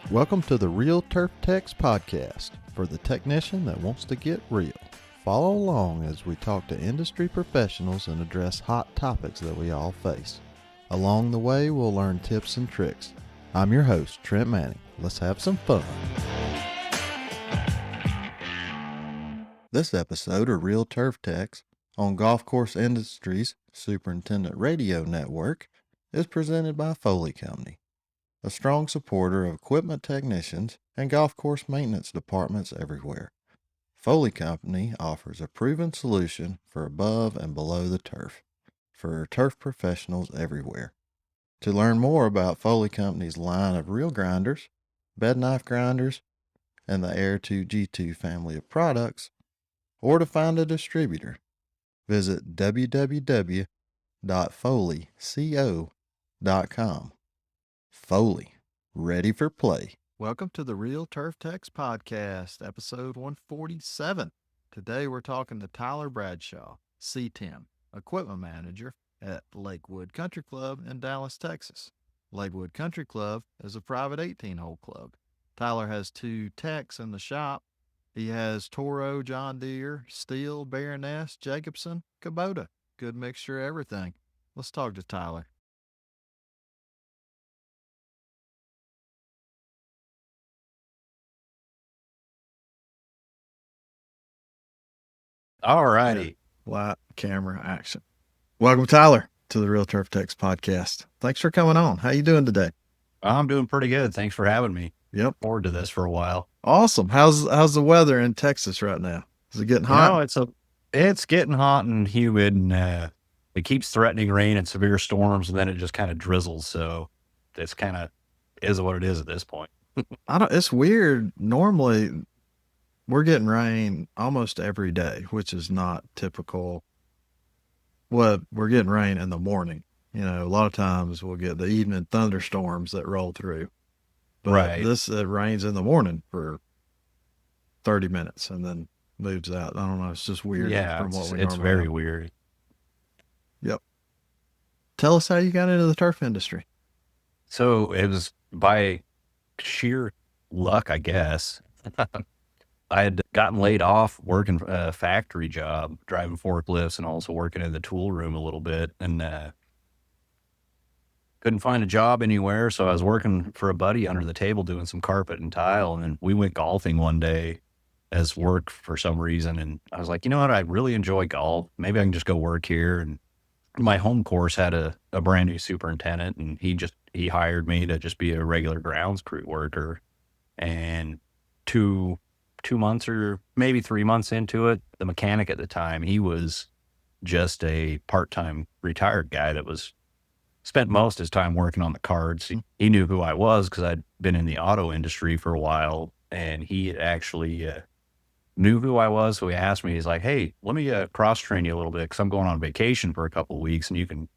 Welcome to the Real Turf Techs podcast for the technician that wants to get real. Follow along as we talk to industry professionals and address hot topics that we all face. Along the way, we'll learn tips and tricks. I'm your host, Trent Manning. Let's have some fun. This episode of Real Turf Techs on Golf Course Industries Superintendent Radio Network is presented by Foley Company, a strong supporter of equipment technicians and golf course maintenance departments everywhere. Foley Company offers a proven solution for above and below the turf for turf professionals everywhere. To learn more about Foley Company's line of reel grinders, bed knife grinders, and the Air 2 G2 family of products, or to find a distributor, visit www.foleyco.com. Foley, ready for play. Welcome to the Real Turf Techs podcast, episode 147. Today we're talking to Tyler Bradshaw, CTEM, equipment manager at Lakewood Country Club in Dallas, Texas. Lakewood Country Club is a private 18-hole club. Tyler has 2 techs in the shop. He has Toro, John Deere, Stihl, Baroness, Jacobsen, Kubota. Good mixture of everything. Let's talk to Tyler. All righty. Light, camera, action. Welcome, Tyler, to the Real Turf Techs podcast. Thanks for coming on. How you doing today? I'm doing pretty good. Thanks for having me. Yep. Forward to this for a while. Awesome. How's the weather in Texas right now? Is it getting hot? It's getting hot and humid, and it keeps threatening rain and severe storms, and then it just kind of drizzles. So it's kind of is what it is at this point. It's weird. Normally, we're getting rain almost every day, which is not typical. Well, we're getting rain in the morning. You know, a lot of times we'll get the evening thunderstorms that roll through. But right. This rains in the morning for 30 minutes and then moves out. I don't know. It's just weird. Yeah, it's very weird. Yep. Tell us how you got into the turf industry. So it was by sheer luck, I guess. I had gotten laid off working a factory job, driving forklifts and also working in the tool room a little bit, and couldn't find a job anywhere. So I was working for a buddy under the table doing some carpet and tile. And then we went golfing one day as work for some reason. And I was like, you know what? I really enjoy golf. Maybe I can just go work here. And my home course had a brand new superintendent, and he hired me to just be a regular grounds crew worker. And two months or maybe 3 months into it, the mechanic at the time, he was just a part-time retired guy that spent most of his time working on the carts. He knew who I was because I'd been in the auto industry for a while, and he actually knew who I was. So he asked me, he's like, hey, let me cross-train you a little bit because I'm going on vacation for a couple of weeks, and you can,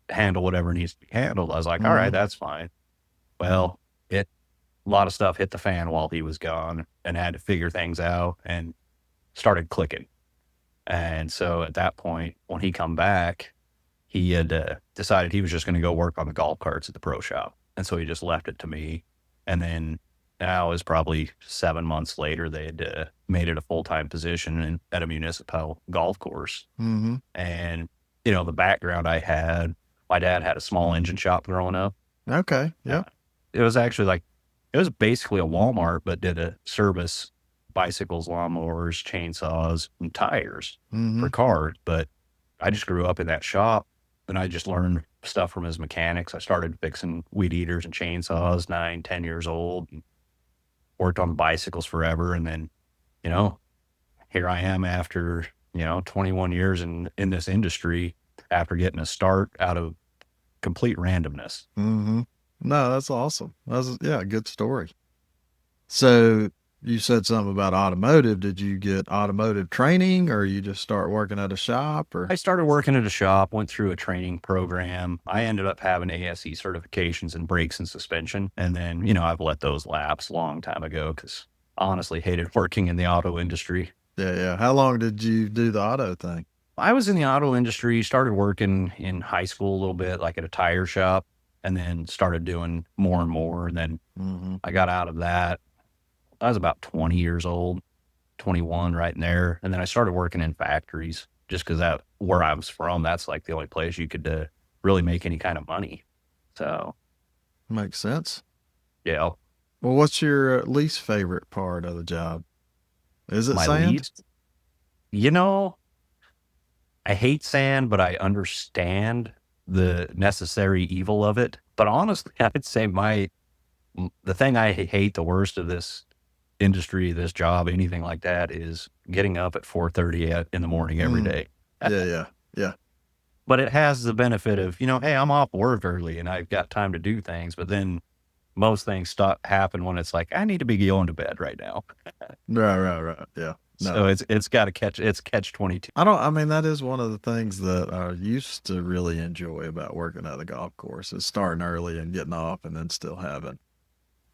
handle whatever needs to be handled. I was like, all right, that's fine. Well, a lot of stuff hit the fan while he was gone, and had to figure things out and started clicking. And so at that point, when he come back, he had decided he was just going to go work on the golf carts at the pro shop. And so he just left it to me. And then now is probably 7 months later, they had made it a full-time position at a municipal golf course. Mm-hmm. And, the background I had, my dad had a small engine shop growing up. Okay. Yeah. It was actually it was basically a Walmart, but did a service bicycles, lawnmowers, chainsaws, and tires for cars. But I just grew up in that shop, and I just learned stuff from his mechanics. I started fixing weed eaters and chainsaws, 9, 10 years old, and worked on bicycles forever. And then, here I am after, 21 years in this industry after getting a start out of complete randomness. Mm-hmm. No, that's awesome. A good story. So you said something about automotive. Did you get automotive training, or you just start working at a shop? Or I started working at a shop, went through a training program. I ended up having ASE certifications in brakes and suspension. And then, I've let those lapse a long time ago because honestly hated working in the auto industry. Yeah. How long did you do the auto thing? I was in the auto industry, started working in high school a little bit, like at a tire shop. and then started doing more and more. And then Mm-hmm. I got out of that. I was about 20 years old, 21 right in there. And then I started working in factories just because that where I was from, that's like the only place you could really make any kind of money. So, Makes sense. yeah, Well, what's your least favorite part of the job? Is it my sand? least, you know, I hate sand, but I understand the necessary evil of it. But honestly, I'd say the thing I hate the worst of this industry, this job, anything like that is getting up at 4:30 in the morning every day. Yeah. But it has the benefit of, hey, I'm off work early and I've got time to do things. But then most things happen when it's like, I need to be going to bed right now. Right. Yeah. So No, it's got to it's catch 22. I mean, that is one of the things that I used to really enjoy about working at a golf course is starting early and getting off and then still having,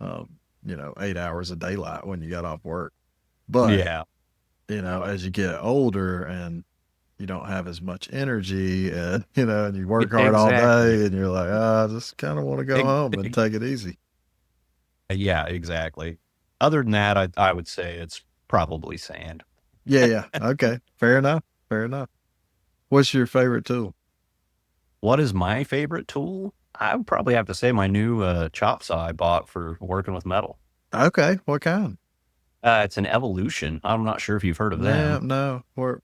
8 hours of daylight when you got off work. But, Yeah, as you get older and you don't have as much energy and, and you work hard all exactly. day and you're like, I just kind of want to go home and take it easy. Yeah, exactly. Other than that, I would say it's probably sand. Yeah. Okay. Fair enough. What's your favorite tool? What is my favorite tool? I would probably have to say my new chop saw I bought for working with metal. Okay. What kind? It's an Evolution. I'm not sure if you've heard of Yeah, them. no. Where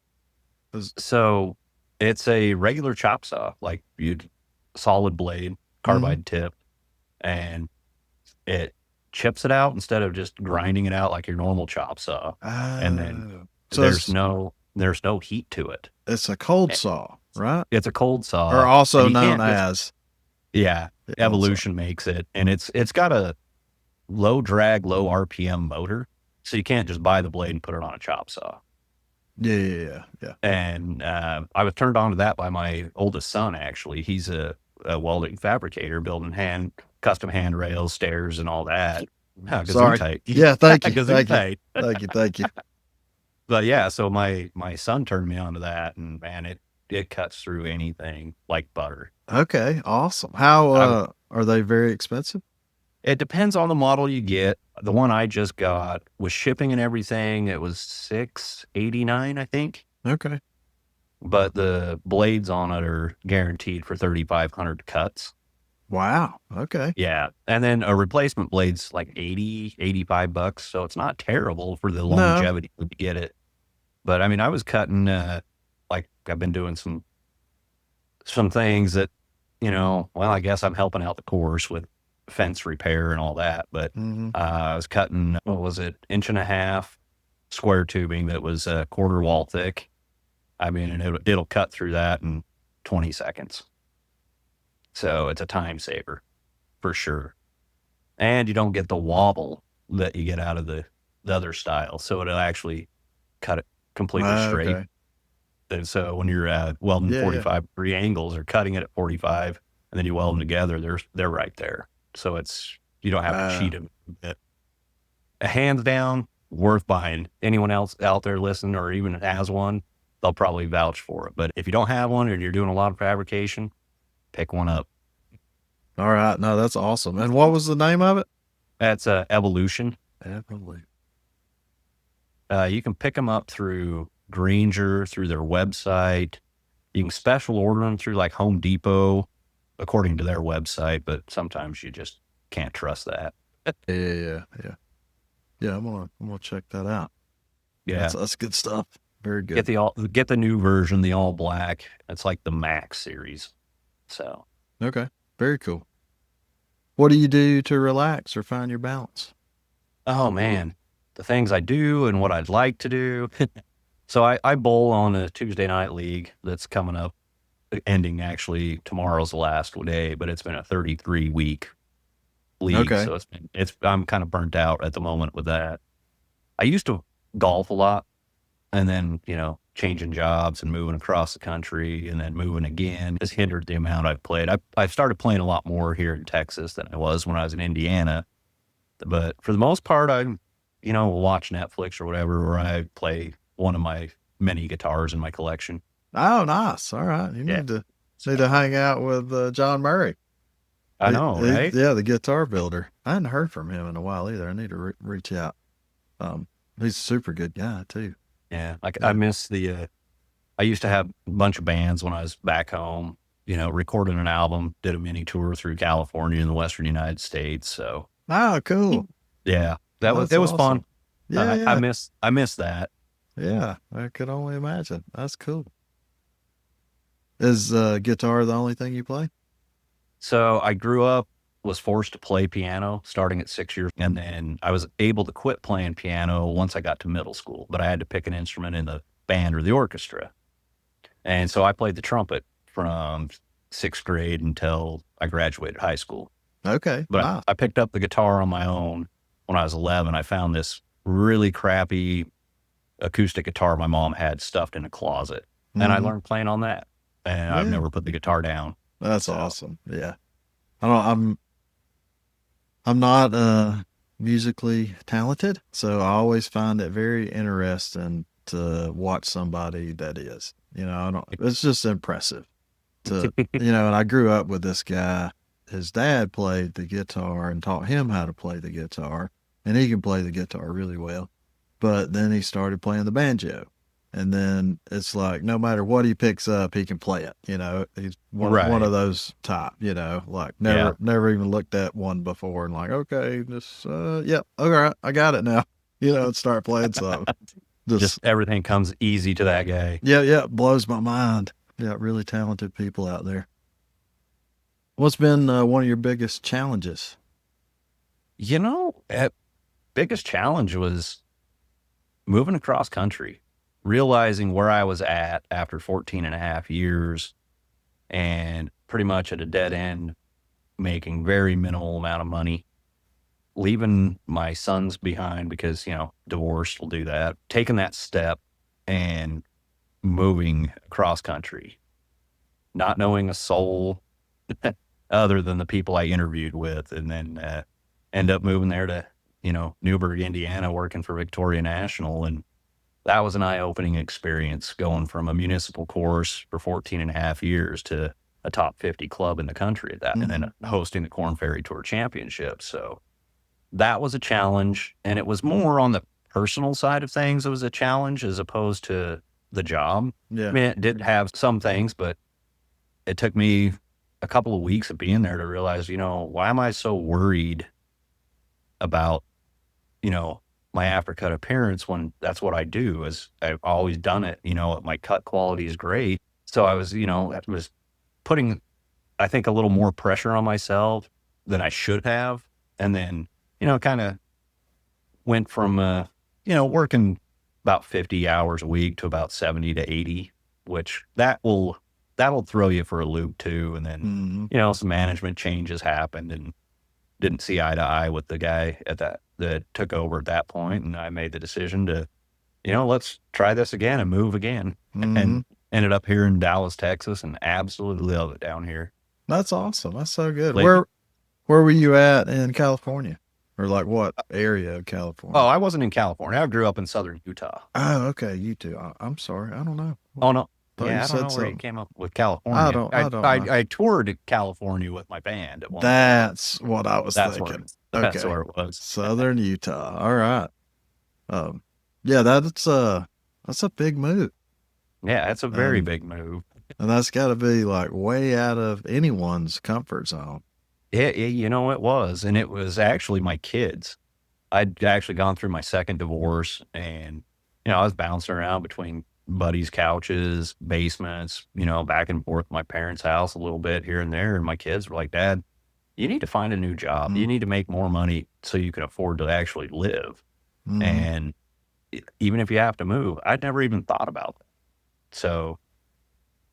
is So it's a regular chop saw, like you'd solid blade, mm-hmm. carbide tip, and it chips it out instead of just grinding it out like your normal chop saw. And then So there's no heat to it. it's a cold Eh, saw, right? It's a cold Or saw, and also you known can't just as yeah. the cold saw. Evolution makes it, and it's got a low drag, low RPM motor, so you can't just buy the blade and put it on a chop saw. Yeah. And I was turned on to that by my oldest son. Actually, he's a welding fabricator, building custom handrails, stairs, and all that. Sorry. Gesundheit. Yeah, thank you. Gesundheit. Thank you. But yeah, so my son turned me on to that, and man, it cuts through anything like butter. Okay, awesome. How I, are they very expensive? it depends on the model you get. The one I just got with shipping and everything, it was $689, I think. Okay. But the blades on it are guaranteed for 3,500 cuts. Wow. Okay. Yeah. And then a replacement blade's like 80, $85. So it's not terrible for the No. longevity to get it. But I mean, I was cutting, like I've been doing some things that, well, I guess I'm helping out the course with fence repair and all that. But Mm-hmm. I was cutting, what was it, 1.5 inch square tubing that was a quarter wall thick. I mean, and it'll cut through that in 20 seconds. So it's a time saver for sure. And you don't get the wobble that you get out of the other style. So it'll actually cut it completely straight. Okay. And so when you're welding Yeah. 45-degree angles or cutting it at 45, and then you weld them together, they're right there. So you don't have to cheat them a bit. Hands down, worth buying. Anyone else out there listening or even has one, they'll probably vouch for it. But if you don't have one and you're doing a lot of fabrication, pick one up. All right. No, that's awesome. And what was the name of it? That's Evolution. Evolution. You can pick them up through Granger, through their website. You can special order them through like Home Depot, according to their website, but sometimes you just can't trust that. Yeah. I'm gonna check that out. Yeah. That's good stuff. Very good. Get the new version, the all black. It's like the Max series. So Okay. Very cool. What do you do to relax or find your balance? oh man, the things I do and what I'd like to do. So I bowl on a Tuesday night league that's coming up, ending actually tomorrow's the last day, but it's been a 33-week league. Okay. So I'm kind of burnt out at the moment with that. I used to golf a lot, and then, changing jobs and moving across the country and then moving again has hindered the amount I've played. I started playing a lot more here in Texas than I was when I was in Indiana. But for the most part, watch Netflix or whatever, or I play one of my many guitars in my collection. Oh, nice. All right. You Yeah. need to hang out with John Murray. I know, right? Yeah, the guitar builder. I hadn't heard from him in a while either. I need to reach out. He's a super good guy too. Yeah, like I Yeah. miss I used to have a bunch of bands when I was back home, recorded an album, did a mini tour through California and the Western United States. So Oh, cool. yeah, That's it was fun. awesome. Yeah, yeah, I miss that. yeah. I could only imagine. That's cool. Is guitar the only thing you play? So I grew up, was forced to play piano starting at 6 years. And then I was able to quit playing piano once I got to middle school, but I had to pick an instrument in the band or the orchestra. And so I played the trumpet from sixth grade until I graduated high school. Okay. But Wow. I picked up the guitar on my own when I was 11. I found this really crappy acoustic guitar my mom had stuffed in a closet. And I Mhm. learned playing on that. And I've Yeah. never put the guitar down. That's So awesome. Yeah. I don't I'm not musically talented, so I always find it very interesting to watch somebody that is. I don't it's just impressive and I grew up with this guy. His dad played the guitar and taught him how to play the guitar, and he can play the guitar really well. But then he started playing the banjo. And then it's like no matter what he picks up, he can play it. He's one right. of those type. Like Yeah. never even looked at one before and like okay, just yep, all right, I got it now. And start playing something. Just Just everything comes easy to that guy. yeah, blows my mind. Yeah, really talented people out there. What's been one of your biggest challenges? Biggest challenge was moving across country, realizing where I was at after 14 and a half years and pretty much at a dead end, making very minimal amount of money, leaving my sons behind because, divorce will do that, taking that step and moving across country, not knowing a soul other than the people I interviewed with, and then end up moving there to, Newburgh, Indiana, working for Victoria National. And that was an eye-opening experience going from a municipal course for 14 and a half years to a top 50 club in the country at that, and then hosting the Korn Ferry Tour Championship. So that was a challenge. And it was more on the personal side of things. It was a challenge as opposed to the job. Yeah. I mean, it did have some things, but it took me a couple of weeks of being there to realize, why am I so worried about, my aftercut appearance when that's what I do, as I've always done it. My cut quality is great. So I was putting, I think, a little more pressure on myself than I should have. And then, kind of went from, working about 50 hours a week to about 70 to 80, which that'll throw you for a loop too. And then, some management changes happened and didn't see eye to eye with the guy that took over at that point. And I made the decision to, let's try this again and move again. And ended up here in Dallas, Texas, and absolutely love it down here. That's awesome. That's so good. Like, Where were you at in California? Or like what area of California? I wasn't in California. I grew up in southern Utah. Oh, okay. You too. I'm sorry. I don't know. Oh, no. Thought Yeah, you I don't said know where you something. came up with California. I don't know. I toured California with my band at one point. That's what I was That's thinking. That's Okay. where it was. Southern Utah. All right. Yeah, that's a big move. Yeah, it's a very big move. And that's got to be like way out of anyone's comfort zone. It was. And it was actually my kids. I'd actually gone through my second divorce, and, I was bouncing around between buddies' couches, basements, back and forth my parents' house a little bit here and there. And my kids were like, Dad, you need to find a new job. You need to make more money so you can afford to actually live. And even if you have to move, I'd never even thought about that. So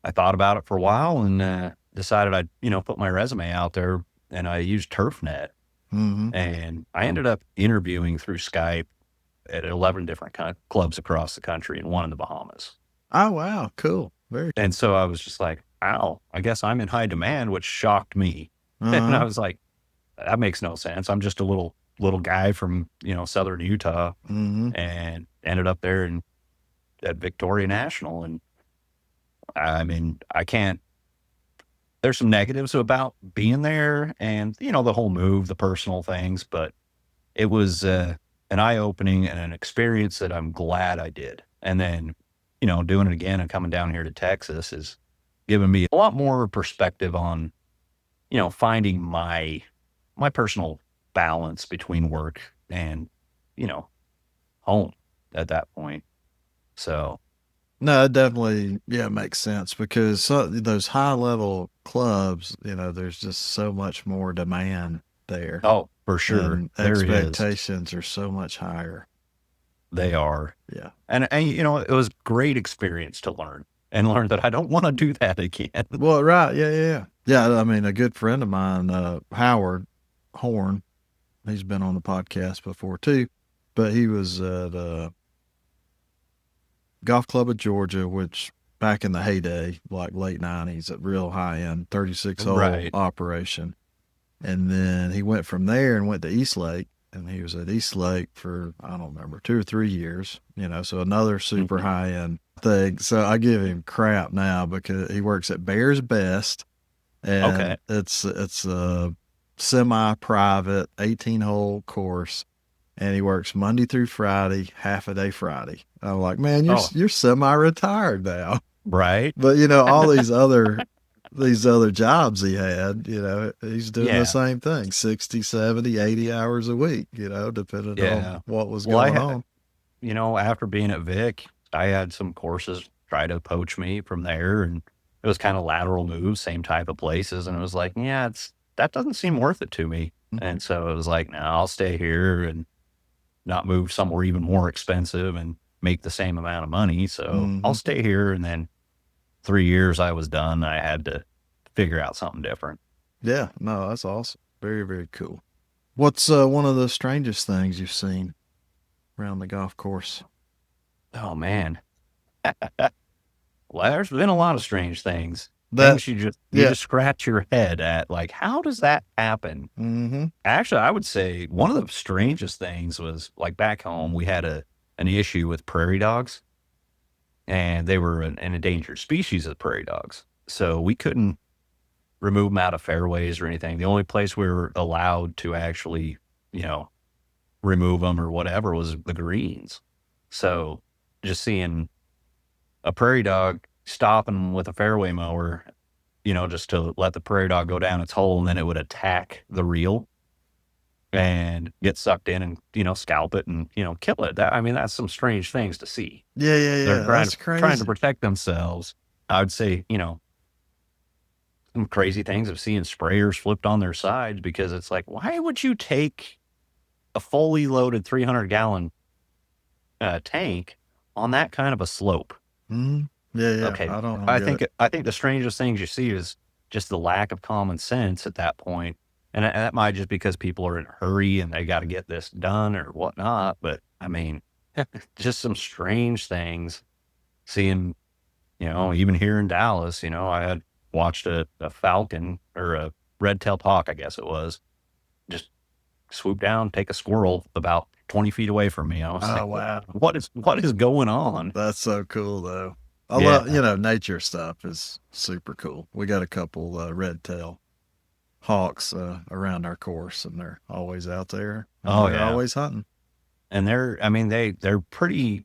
I thought about it for a while and decided I'd, put my resume out there, and I used TurfNet. And I ended up interviewing through Skype at 11 different clubs across the country and one in the Bahamas. Oh, wow. Cool. Very cool. And so I was just like, wow, I guess I'm in high demand, which shocked me. And I was like, that makes no sense. I'm just a little guy from, southern Utah, and ended up there at Victoria National. And I mean, I can't there's some negatives about being there and, the whole move, the personal things, but it was an eye-opening and an experience that I'm glad I did. And then, doing it again and coming down here to Texas is giving me a lot more perspective on, finding my personal balance between work and, you know, home at that point. So, No, it definitely, yeah, makes sense because those high level clubs, there's just so much more demand there oh, for sure, and there is. expectations are so much higher. They are. Yeah. And it was great experience to learn that I don't want to do that again. Well, right. Yeah. Yeah. Yeah. Yeah. I mean, a good friend of mine, Howard Horn, he's been on the podcast before too, but he was at Golf Club of Georgia, which back in the heyday, like late 90s, a real high end 36 hole Right. operation. And then he went from there and went to Eastlake, and he was at Eastlake for, I don't remember, 2 or 3 years, so another super Mhm. high end thing. So I give him crap now because he works at Bear's Best, Okay. and it's a semi private 18-hole course, and he works Monday through Friday, half a day Friday. I'm like, man, you're Oh, you're semi retired now. right. But all these other jobs he had, he's doing the Yeah. same thing, 60, 70, 80 hours a week, depending on Yeah. what was Well, I going had, on. after being at Vic, I had some courses try to poach me from there, and it was kind of lateral moves, same type of places. And it was like, yeah, that doesn't seem worth it to me. Mhm. And so it was like, no, I'll stay here and not move somewhere even more expensive and make the same amount of money. So I'll Mhm. stay here. And then 3 years I was done. I had to figure out something different. Yeah, no, that's awesome. Very, very cool. What's one of the strangest things you've seen around the golf course? Oh man. Well, there's been a lot of strange things. That Things you yeah. just scratch your head at, like, how does that happen? Mhm. Actually, I would say one of the strangest things was like back home, we had an issue with prairie dogs, and they were an endangered species of prairie dogs. So we couldn't remove them out of fairways or anything. The only place we were allowed to actually, you know, remove them or whatever was the greens. So just seeing a prairie dog stopping with a fairway mower, just to let the prairie dog go down its hole, and then it would attack the reel and get sucked in and, scalp it and, kill it. I mean, that's some strange things to see. Yeah, yeah, They're yeah. trying to That's trying to crazy. protect themselves. I would say, some crazy things of seeing sprayers flipped on their sides because it's like, why would you take a fully loaded 300-gallon tank on that kind of a slope? Mhm. Yeah, yeah. Okay, I don't I get it. think I think the strangest things you see is just the lack of common sense at that point, and that might just because people are in a hurry and they got to get this done or whatnot. But I mean, just some strange things. Seeing, even here in Dallas, I had watched a falcon or a red-tailed hawk, I guess it was, just swoop down, take a squirrel about 20 feet away from me. I was Oh, like, wow. what is going on? That's so cool, though. I love, Yeah. nature stuff is super cool. We got a couple red tail hawks around our course, and they're always out there, and Oh they're yeah. always hunting. And I mean, they've been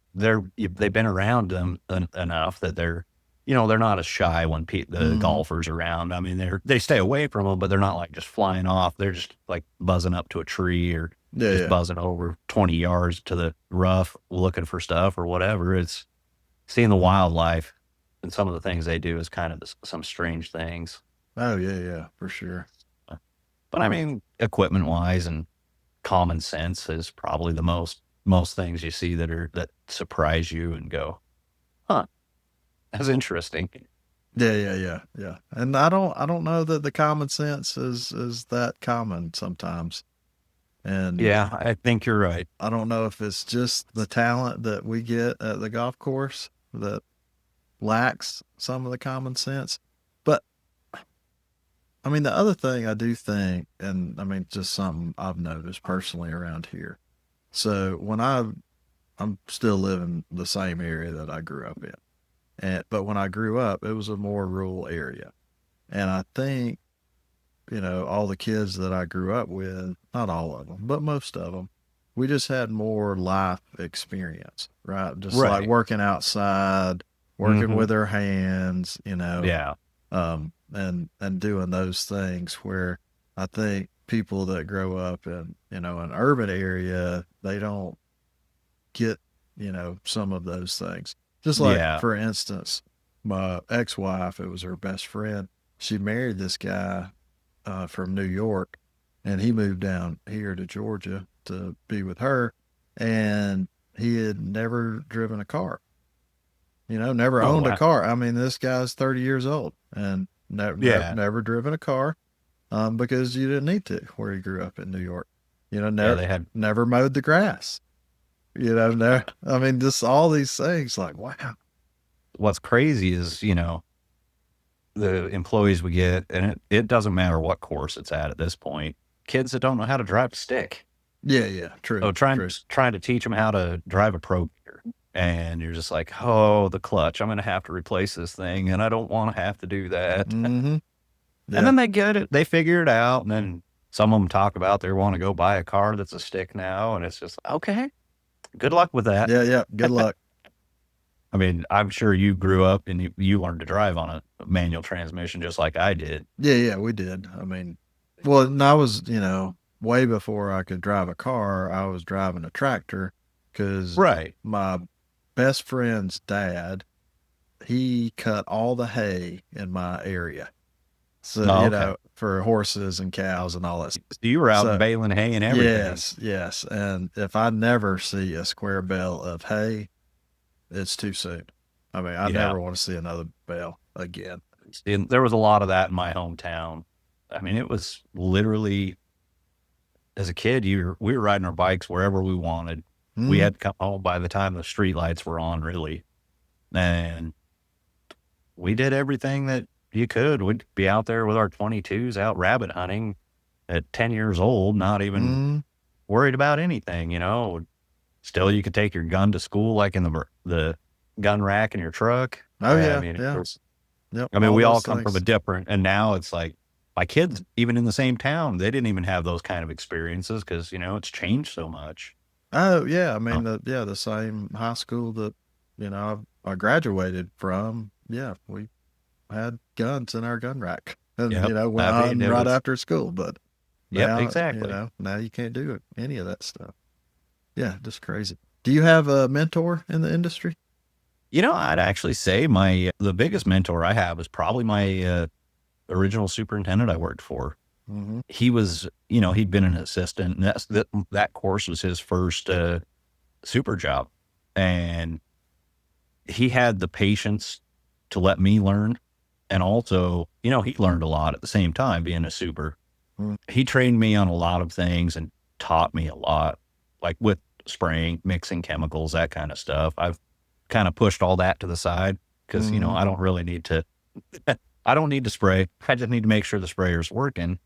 around them enough that they're not as shy when the Hmm. golfers around. I mean, they stay away from them, but they're not like just flying off. They're just like buzzing up to a tree or Yeah, just yeah. buzzing over 20 yards to the rough looking for stuff or whatever. It's seeing the wildlife and some of the things they do is kind of some strange things. Oh, yeah, yeah, for sure. But I mean, equipment wise and common sense is probably the most things you see that surprise you and go, "Huh, that's interesting." Yeah, yeah, yeah, yeah. And I don't know that the common sense is that common sometimes. And Yeah, I think you're right. I don't know if it's just the talent that we get at the golf course that lacks some of the common sense. But I mean, the other thing I do think, and I mean, just something I've noticed personally around here. So I'm still living the same area that I grew up in, but when I grew up, it was a more rural area, And I think, all the kids that I grew up with, not all of them, but most of them, we just had more life experience, right? Just like Right. working outside, working Hmm. with our hands, Yeah. and doing those things where I think people that grow up in, an urban area, they don't get, some of those things. Just like, Yeah. for instance, my ex wife, it was her best friend. She married this guy from New York, and he moved down here to Georgia to be with her. And he had never driven a car, never Oh, owned a wow. car. I mean, this guy's 30 years old and Yeah. never driven a car because you didn't need to where he grew up in New York. Yeah. They had, Never mowed the grass. I mean, just all these things like, wow. what's crazy is, the employees we get, and it doesn't matter what course it's at this point, kids that don't know how to drive a stick. Yeah, yeah, true, So trying true. trying to teach them how to drive a Pro Gear, and you're just like, "Oh, the clutch, I'm gonna have to replace this thing, and I don't wanna have to do that." Mm-hmm. And Yeah. then they get it, they figure it out, and then some of them talk about they wanna go buy a car that's a stick now, and it's just, "Okay, good luck with that." Yeah, yeah. Good luck. I mean, I'm sure you grew up and you learned to drive on a manual transmission just like I did. Yeah, yeah, we did. I mean, well, and I was, way before I could drive a car, I was driving a tractor because Right. my best friend's dad, he cut all the hay in my area. So, Oh, okay. for horses and cows and all that. So you were out So, baling hay and everything. yes, yes. And if I never see a square bale of hay, it's too soon. I mean, I Yeah. never want to see another bale again. And there was a lot of that in my hometown. I mean, it was literally as a kid, we were riding our bikes wherever we wanted. We Mm, had to come home by the time the street lights were on, really. And we did everything that you could. We'd be out there with our 22s out rabbit hunting at 10 years old, not even mm. worried about anything. Still, you could take your gun to school, like in the gun rack in your truck. Oh, I yeah, mean, yeah. Yep, all we all those come from a things. different, and now it's like my kids, even in the same town, they didn't even have those kind of experiences because, it's changed so much. Oh, yeah, I Oh, mean, the same high school that, I graduated from, yeah, we had guns in our gun rack and, yep. went I mean, hunting it right was, after school, but yep, now, exactly. now you can't do any of that stuff. Yeah, just crazy. Do you have a mentor in the industry? I'd actually say the biggest mentor I have is probably my original superintendent I worked for. Mhm. He was, he'd been an assistant, and that course was his first super job. And he had the patience to let me learn. And also, he learned a lot at the same time being a super. Mm, He trained me on a lot of things and taught me a lot, like with spraying, mixing chemicals, that kind of stuff. I've kind of pushed all that to the side because, mhm, I don't really need to, I don't need to spray. I just need to make sure the sprayer's working.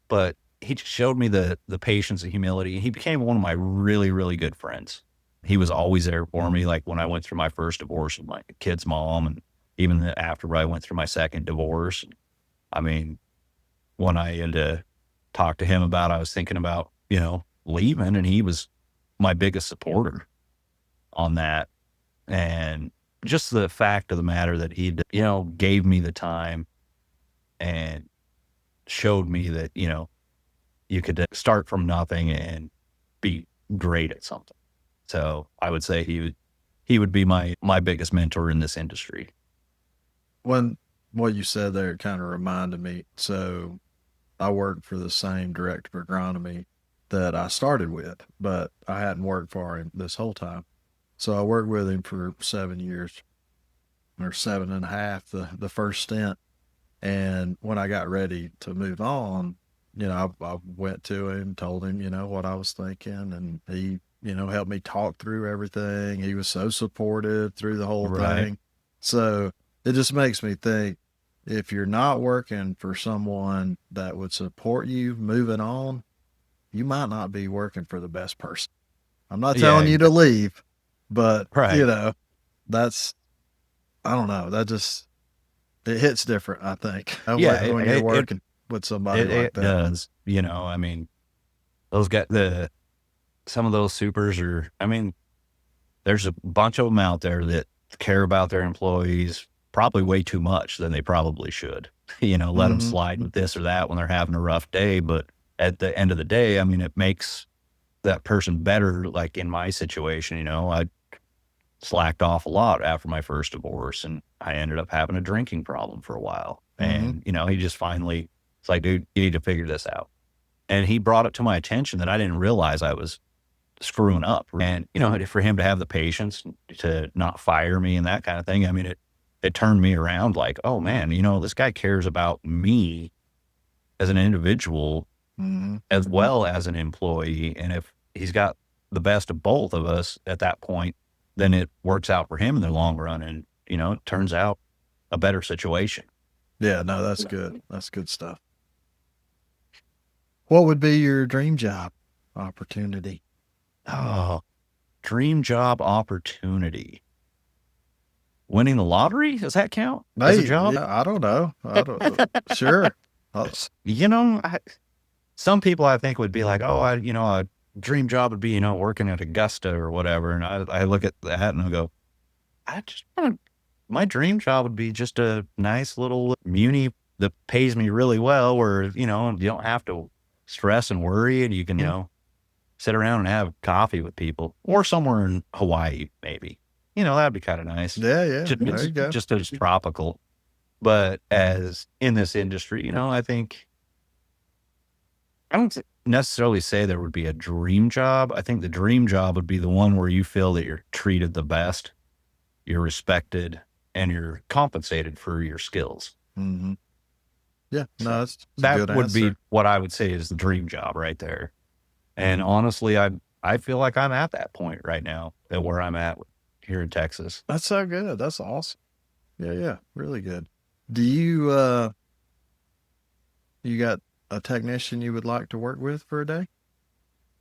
But he just showed me the patience and humility. He became one of my really, really good friends. He was always there for me, like when I went through my first divorce with my kid's mom, and even after I went through my second divorce. I mean, when I had to talk to him about, I was thinking about, leaving, and he was my biggest supporter on that. And just the fact of the matter that he, gave me the time and showed me that, you could start from nothing and be great at something. So I would say he would be my biggest mentor in this industry. when what you said there kinda reminded me, so I worked for the same director of agronomy that I started with, but I hadn't worked for him this whole time. So I worked with him for 7 years or 7.5, the first stint. And when I got ready to move on, I went to him, told him, what I was thinking, and he, helped me talk through everything. He was so supportive through the whole Right. thing. So it just makes me think, if you're not working for someone that would support you moving on, you might not be working for the best person. I'm not Yeah. telling you to leave, but Right. that's, I don't know. That just, It hits different, I think. Yeah, When you're working with somebody like it that. does. You know, I mean, those some of those supers are, I mean, there's a bunch of them out there that care about their employees probably way too much than they probably should. You know, let them slide with this or that when they're having a rough day. But at the end of the day, I mean, it makes that person better. Like in my situation, you know, I slacked off a lot after my first divorce, and I ended up having a drinking problem for a while. And, you know, he just finally, it's like, dude, you need to figure this out. And he brought it to my attention that I didn't realize I was screwing up. And, you know, for him to have the patience to not fire me and that kind of thing, I mean, it turned me around like, oh man, you know, this guy cares about me as an individual as well as an employee. And if he's got the best of both of us at that point, then it works out for him in the long run. And, you know, it turns out a better situation. Yeah, no, that's good. That's good stuff. What would be your dream job opportunity? Oh, dream job opportunity. Winning the lottery? Does that count as a job? Yeah, I don't know. Sure. You know, some people I think would be like, oh, you know, a dream job would be, you know, working at Augusta or whatever. And I look at that and I go, my dream job would be just a nice little muni that pays me really well, where, you know, you don't have to stress and worry, and you can, you know, sit around and have coffee with people, or somewhere in Hawaii, maybe. You know, that'd be kind of nice. Yeah, yeah. There you go. Just as tropical. But as in this industry, you know, I think I don't necessarily say there would be a dream job. I think the dream job would be the one where you feel that you're treated the best, you're respected, and you're compensated for your skills. Yeah, no, that's that a good would answer. be what I would say is the dream job right there. And honestly, I feel like I'm at that point right now at where I'm at here in Texas. That's so good. That's awesome. Yeah, yeah, really good. Do you you got a technician you would like to work with for a day?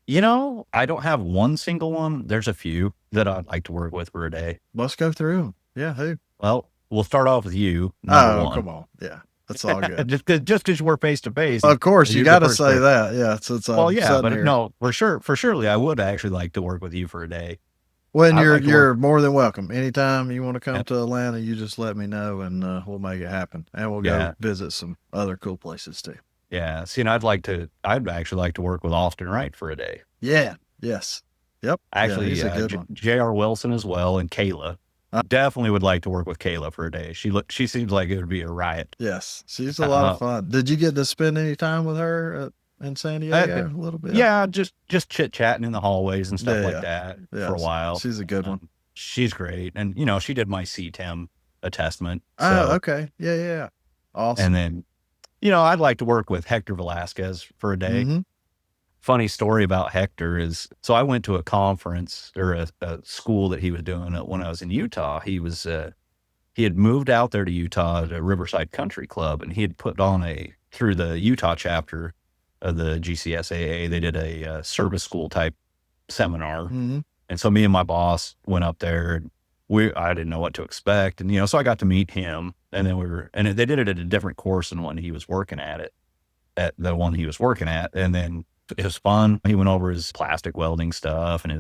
You know, I don't have one single one. There's a few that I'd like to work with for a day. Let's go through them. Yeah, who? Well, we'll start off with you. Number one. Come on. Yeah, that's all good. just because we're face to face. Of course, you got to say that. Yeah, since well, yeah, but here. No, for surely, I would actually like to work with you for a day. Well, you're more than welcome. Anytime you want to come to Atlanta, you just let me know, and we'll make it happen. And we'll go visit some other cool places too. Yeah. See, and I'd actually like to work with Austin Wright for a day. Yeah. Yes. Yep. Actually, he's a good one. J.R. Wilson as well, and Kayla. Definitely would like to work with Kayla for a day. She seems like it would be a riot. Yes. She's a lot of fun. Did you get to spend any time with her in San Diego a little bit? Yeah. Just chit-chatting in the hallways and stuff like that for a while. She's a good one. She's great. And, you know, she did my CTEM attestment. Oh, okay. Yeah, yeah. Awesome. And then, you know, I'd like to work with Hector Velasquez for a day. Funny story about Hector is, so I went to a conference or a school that he was doing when I was in Utah. He had moved out there to Utah to Riverside Country Club, and he had put on through the Utah chapter of the GCSAA, they did a service school type seminar. And so me and my boss went up there, and I didn't know what to expect. And, you know, so I got to meet him, and then they did it at a different course than when he was working at the one he was working at. And then it was fun. He went over his plastic welding stuff and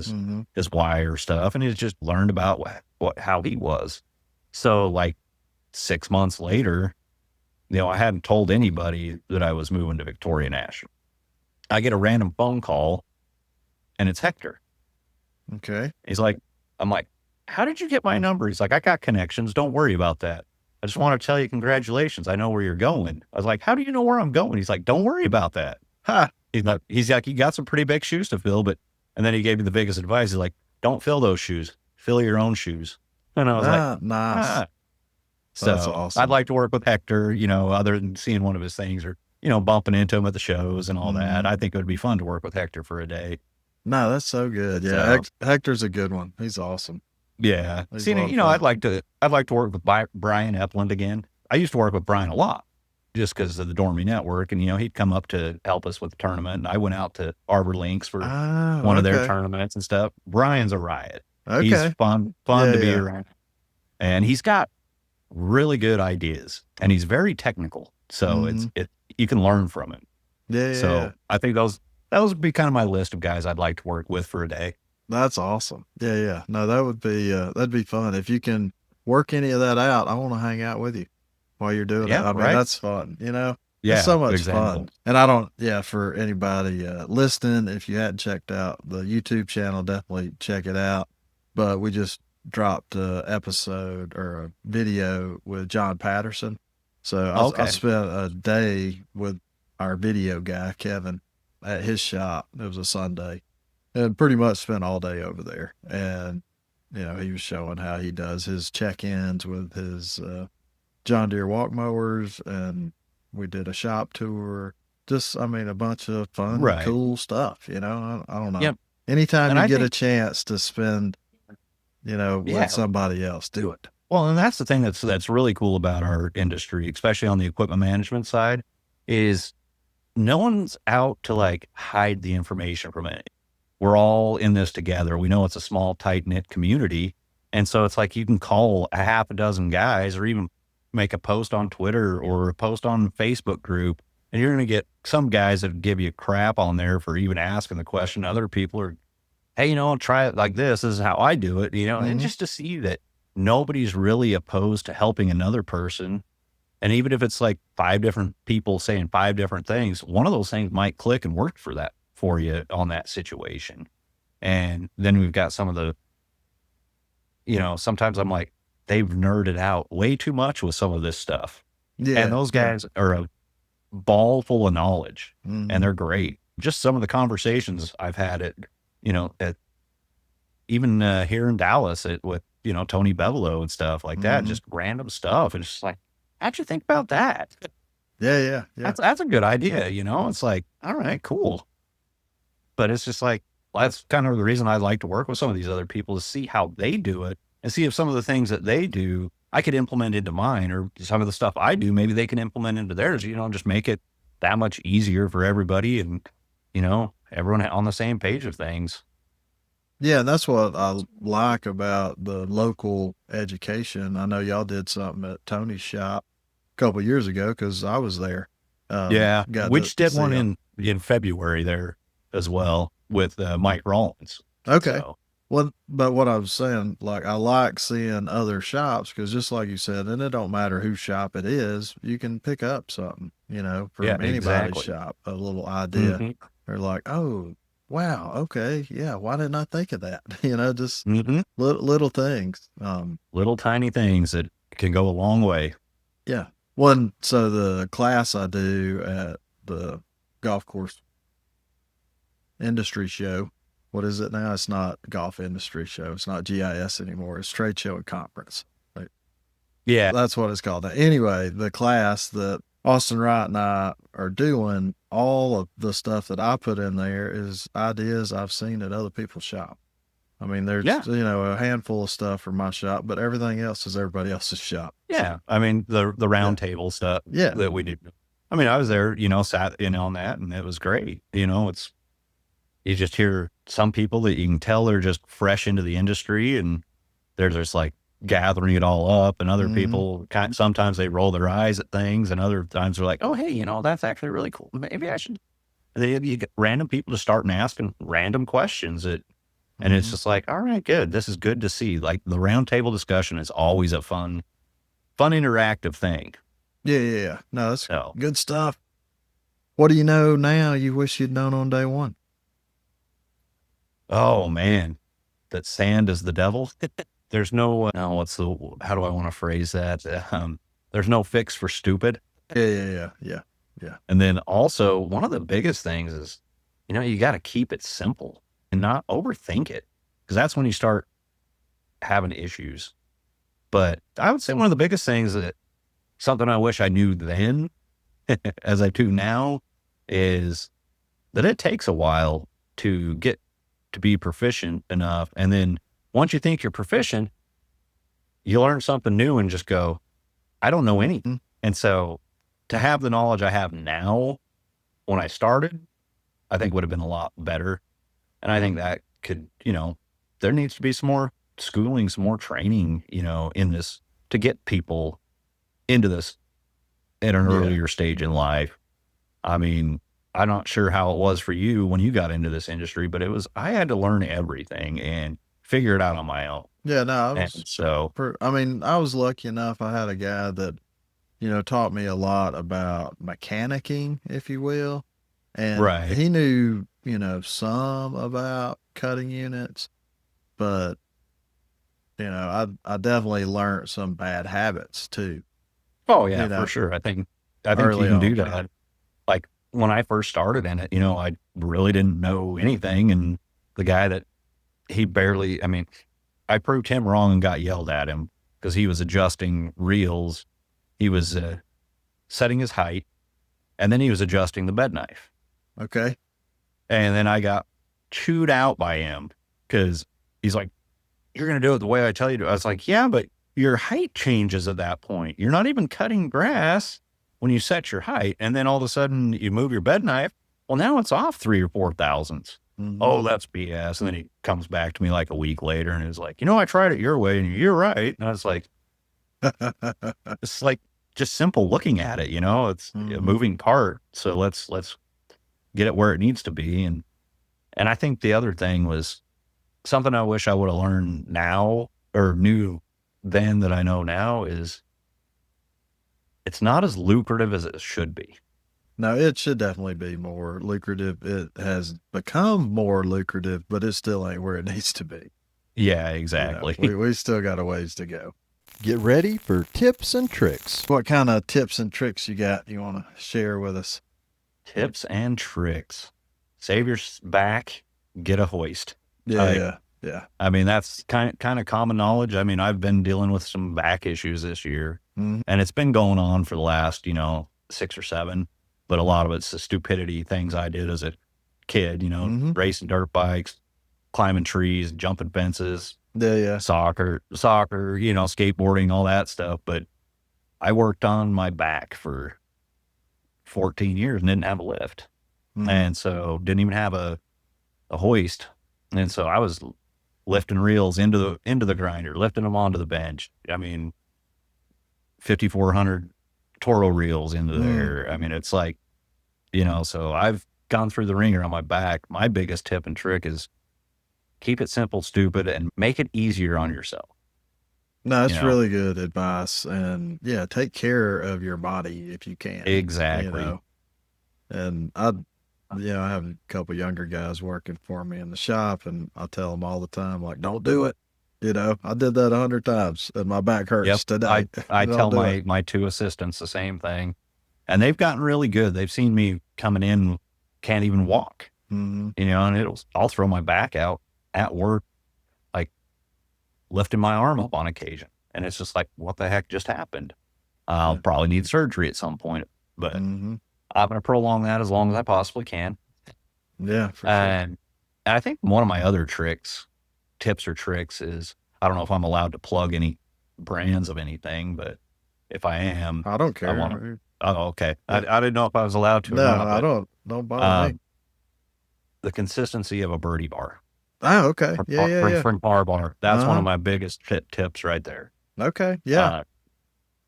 his wire stuff, and he just learned about how he was. So like 6 months later, you know, I hadn't told anybody that I was moving to Victoria National. I get a random phone call, and it's Hector. Okay. I'm like, how did you get my number? He's like, I got connections. Don't worry about that. I just want to tell you congratulations. I know where you're going. I was like, how do you know where I'm going? He's like, don't worry about that. Ha. He's like, you got some pretty big shoes to fill, and then he gave me the biggest advice. He's like, don't fill those shoes, fill your own shoes. And I was like, nice. So that's awesome. I'd like to work with Hector, you know, other than seeing one of his things or, you know, bumping into him at the shows and all that. I think it would be fun to work with Hector for a day. No, that's so good. Yeah. Hector's a good one. He's awesome. Yeah. See, you know, I'd like to work with Brian Epland again. I used to work with Brian a lot, just because of the Dormy Network. And, you know, he'd come up to help us with the tournament. And I went out to Arbor Links for one of their tournaments and stuff. Brian's a riot. Okay. He's fun to be around. And he's got really good ideas, and he's very technical. So you can learn from him. So I think that would be kind of my list of guys I'd like to work with for a day. That's awesome. Yeah. No, that would be, that'd be fun. If you can work any of that out, I want to hang out with you while you're doing it. I mean, that's fun, it's so much fun. And for anybody listening, if you hadn't checked out the YouTube channel, definitely check it out. But we just dropped a episode or a video with John Patterson. So I spent a day with our video guy, Kevin, at his shop. It was a Sunday, and pretty much spent all day over there. And, he was showing how he does his check-ins with his John Deere walk mowers, and we did a shop tour. Just, a bunch of fun, cool stuff, I don't know. Yep. Anytime you get a chance to spend, with somebody else, do it. Well, and that's the thing that's really cool about our industry, especially on the equipment management side, is no one's out to like hide the information from it. We're all in this together. We know it's a small, tight-knit community. And so it's like you can call a half a dozen guys or even make a post on Twitter or a post on the Facebook group, and you're going to get some guys that give you crap on there for even asking the question. Other people are, hey, try it like this. This is how I do it, and just to see that nobody's really opposed to helping another person. And even if it's like 5 different people saying 5 different things, one of those things might click and work for you on that situation. And then we've got some of the, sometimes I'm like, they've nerded out way too much with some of this stuff. Yeah. And those guys are a ball full of knowledge, and they're great. Just some of the conversations I've had at even here in Dallas with, Tony Bevelow and stuff like that, just random stuff. And it's just like, how'd you think about that? Yeah. That's a good idea. It's like, all right, cool. But it's just like, that's kind of the reason I like to work with some of these other people, to see how they do it and see if some of the things that they do, I could implement into mine, or some of the stuff I do, maybe they can implement into theirs, just make it that much easier for everybody, and, everyone on the same page of things. Yeah, and that's what I like about the local education. I know y'all did something at Tony's shop a couple of years ago, because I was there. We did one in February there as well with Mike Rollins. Okay. So. Well, but what I was saying, like, I like seeing other shops, because just like you said, and it don't matter whose shop it is, you can pick up something, from anybody's shop, a little idea. They're like, oh, wow, okay, yeah, why didn't I think of that? Just little things. Little tiny things that can go a long way. Yeah. So the class I do at the golf course industry show, what is it now? It's not golf industry show. It's not GIS anymore. It's trade show and conference. Right? Yeah. That's what it's called. Anyway, the class that Austin Wright and I are doing, all of the stuff that I put in there is ideas I've seen at other people's shop. There's, a handful of stuff from my shop, but everything else is everybody else's shop. Yeah. The round table stuff that we do. I was there, sat in on that, and it was great. You just hear some people that you can tell they're just fresh into the industry, and they're just like gathering it all up, and other people sometimes they roll their eyes at things, and other times they're like, oh, hey, that's actually really cool. Maybe I should. And then you get random people to start asking random questions and it's just like, all right, good. This is good to see. Like, the round table discussion is always a fun interactive thing. Yeah. No, that's good stuff. What do you know now you wish you'd known on day one? Oh man, that sand is the devil. There's no, how do I want to phrase that? There's no fix for stupid. Yeah. And then also, one of the biggest things is, you got to keep it simple and not overthink it, because that's when you start having issues. But I would say one of the biggest things, that something I wish I knew then, as I do now, is that it takes a while to get to be proficient enough. And then once you think you're proficient, you learn something new and just go, I don't know anything. And so to have the knowledge I have now when I started, I think would have been a lot better. And I think that could, there needs to be some more schooling, some more training, in this to get people into this at an earlier stage in life. I mean, I'm not sure how it was for you when you got into this industry, but I had to learn everything and figure it out on my own. Yeah, no, I was lucky enough. I had a guy that, taught me a lot about mechanicking, if you will. And he knew, some about cutting units, but, I definitely learned some bad habits too. Oh yeah, for sure. I think you can do that. Like when I first started in it, I really didn't know anything. And the guy that I proved him wrong and got yelled at him because he was adjusting reels. He was setting his height, and then he was adjusting the bed knife. Okay. And then I got chewed out by him because he's like, "You're going to do it the way I tell you to." I was like, "Yeah, but your height changes at that point. You're not even cutting grass when you set your height. And then all of a sudden you move your bed knife. Well, now it's off 3 or 4 thousandths. Mm-hmm. Oh, that's BS." And then he comes back to me like a week later and is like, "I tried it your way and you're right." And I was like, it's like just simple looking at it, it's a moving part. So let's get it where it needs to be. And I think the other thing was something I wish I would have learned now or knew then that I know now is it's not as lucrative as it should be. No, it should definitely be more lucrative. It has become more lucrative, but it still ain't where it needs to be. Yeah, exactly. We still got a ways to go. Get ready for tips and tricks. What kind of tips and tricks you got you want to share with us? Tips and tricks. Save your back, get a hoist. Yeah. I mean, that's kind of common knowledge. I mean, I've been dealing with some back issues this year, and it's been going on for the last, 6 or 7. But a lot of it's the stupidity things I did as a kid, racing dirt bikes, climbing trees, jumping fences, soccer, skateboarding, all that stuff. But I worked on my back for 14 years and didn't have a lift. And so didn't even have a hoist. And so I was lifting reels into the grinder, lifting them onto the bench. I mean, 5,400 Toro reels into there. I mean, it's like, so I've gone through the ringer on my back. My biggest tip and trick is keep it simple, stupid, and make it easier on yourself. No, that's really good advice. And take care of your body if you can. Exactly. And I have a couple younger guys working for me in the shop, and I tell them all the time, like, don't do it. I did that 100 times and my back hurts today. I tell my 2 assistants the same thing, and they've gotten really good. They've seen me coming in, can't even walk, and I'll throw my back out at work, like lifting my arm up on occasion. And it's just like, what the heck just happened? I'll probably need surgery at some point, but I'm going to prolong that as long as I possibly can. Yeah, for sure. And I think one of my other tips or tricks is, I don't know if I'm allowed to plug any brands of anything, but if I am, I don't care. Oh, okay. Yeah. I didn't know if I was allowed to. No, or not, don't bother me. The consistency of a birdie bar. Oh, okay. From bar. That's one of my biggest tips right there. Okay. Yeah.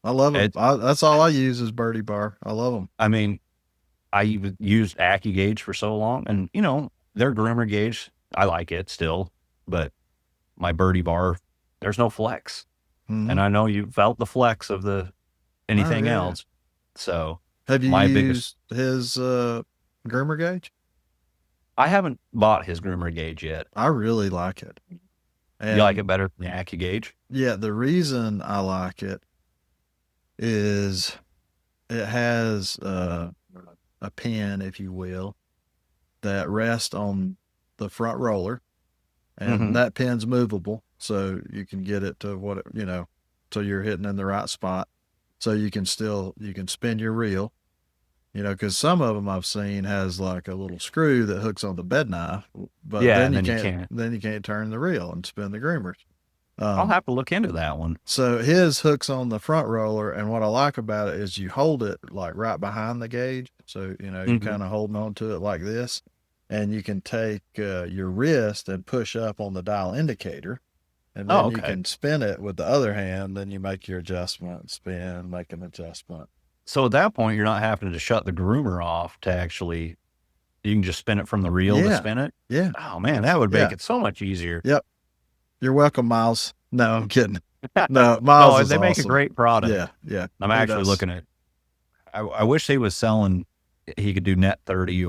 I love them. That's all I use is birdie bar. I love them. I mean, I used AccuGauge for so long, and their groomer gauge, I like it still, but my birdie bar, there's no flex. And I know you felt the flex of anything else. So have you used his groomer gauge? I haven't bought his groomer gauge yet. I really like it. And you like it better than the AccuGauge? Yeah, the reason I like it is it has a pin, if you will, that rests on the front roller, and that pin's movable, so you can get it to so you're hitting in the right spot. So you can spin your reel, because some of them I've seen has like a little screw that hooks on the bed knife, but then you can't turn the reel and spin the groomers. I'll have to look into that one. So his hooks on the front roller, and what I like about it is you hold it like right behind the gauge. So, you're kind of holding on to it like this, and you can take your wrist and push up on the dial indicator, And then you can spin it with the other hand. Then you make your adjustment, spin, make an adjustment. So at that point, you're not having to shut the groomer off to actually, you can just spin it from the reel to spin it. Yeah. Oh man, that would make it so much easier. Yep. You're welcome, Miles. No, I'm kidding. No, Miles is they make awesome. a great product. Yeah. Yeah. I'm actually looking at, I wish he was selling, he could do net 30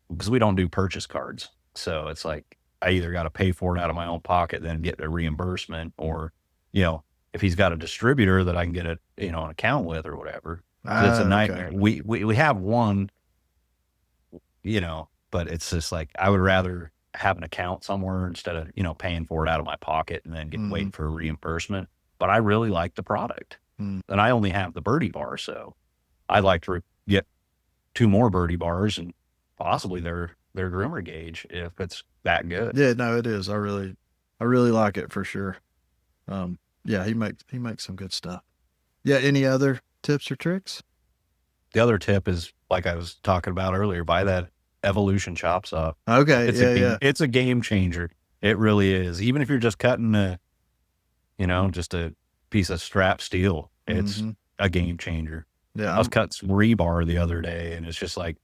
because we don't do purchase cards. So it's like, I either got to pay for it out of my own pocket, then get a reimbursement, or, if he's got a distributor that I can get an account with or whatever. It's a nightmare. Okay. We have one, but it's just like, I would rather have an account somewhere instead of, paying for it out of my pocket and then waiting for a reimbursement. But I really like the product. And I only have the birdie bar. So I'd like to get 2 more birdie bars and possibly their groomer gauge if it's that good. Yeah, no, it is. I really like it for sure. Yeah, he makes some good stuff. Yeah, any other tips or tricks? The other tip is, like I was talking about earlier, buy that Evolution chop saw. Okay, it's a game changer. It really is. Even if you're just cutting just a piece of strap steel, it's a game changer. Yeah, I was cutting some rebar the other day, and it's just like,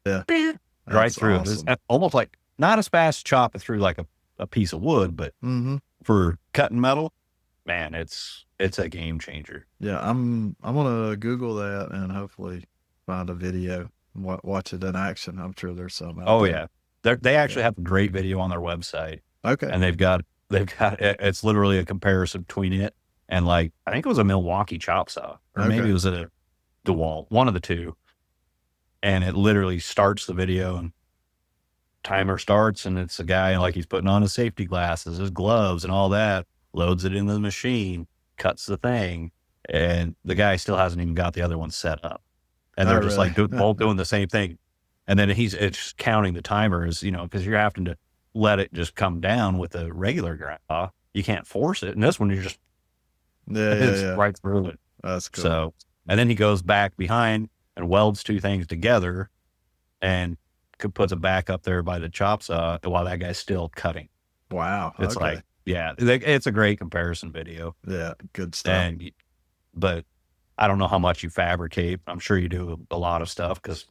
right through. Awesome. It's almost like not as fast chopping through like a piece of wood, but for cutting metal, man, it's a game changer. Yeah, I'm gonna Google that and hopefully find a video and watch it in action. I'm sure there's some. Yeah, they actually have a great video on their website. Okay, and they've got it's literally a comparison between it and, like, I think it was a Milwaukee chop saw, or maybe it was a DeWalt, one of the two. And it literally starts the video and timer starts, and it's a guy, like, he's putting on his safety glasses, his gloves and all that, loads it into the machine, cuts the thing, and the guy still hasn't even got the other one set up. And they're just like both doing the same thing. And then it's counting the timers, because you're having to let it just come down with a regular grind saw. You can't force it. And this one, you're just right through it. That's cool. So, and then he goes back behind and welds 2 things together and puts it back up there by the chop saw while that guy's still cutting. Wow. It's like, it's a great comparison video. Yeah, good stuff. But I don't know how much you fabricate. I'm sure you do a lot of stuff, because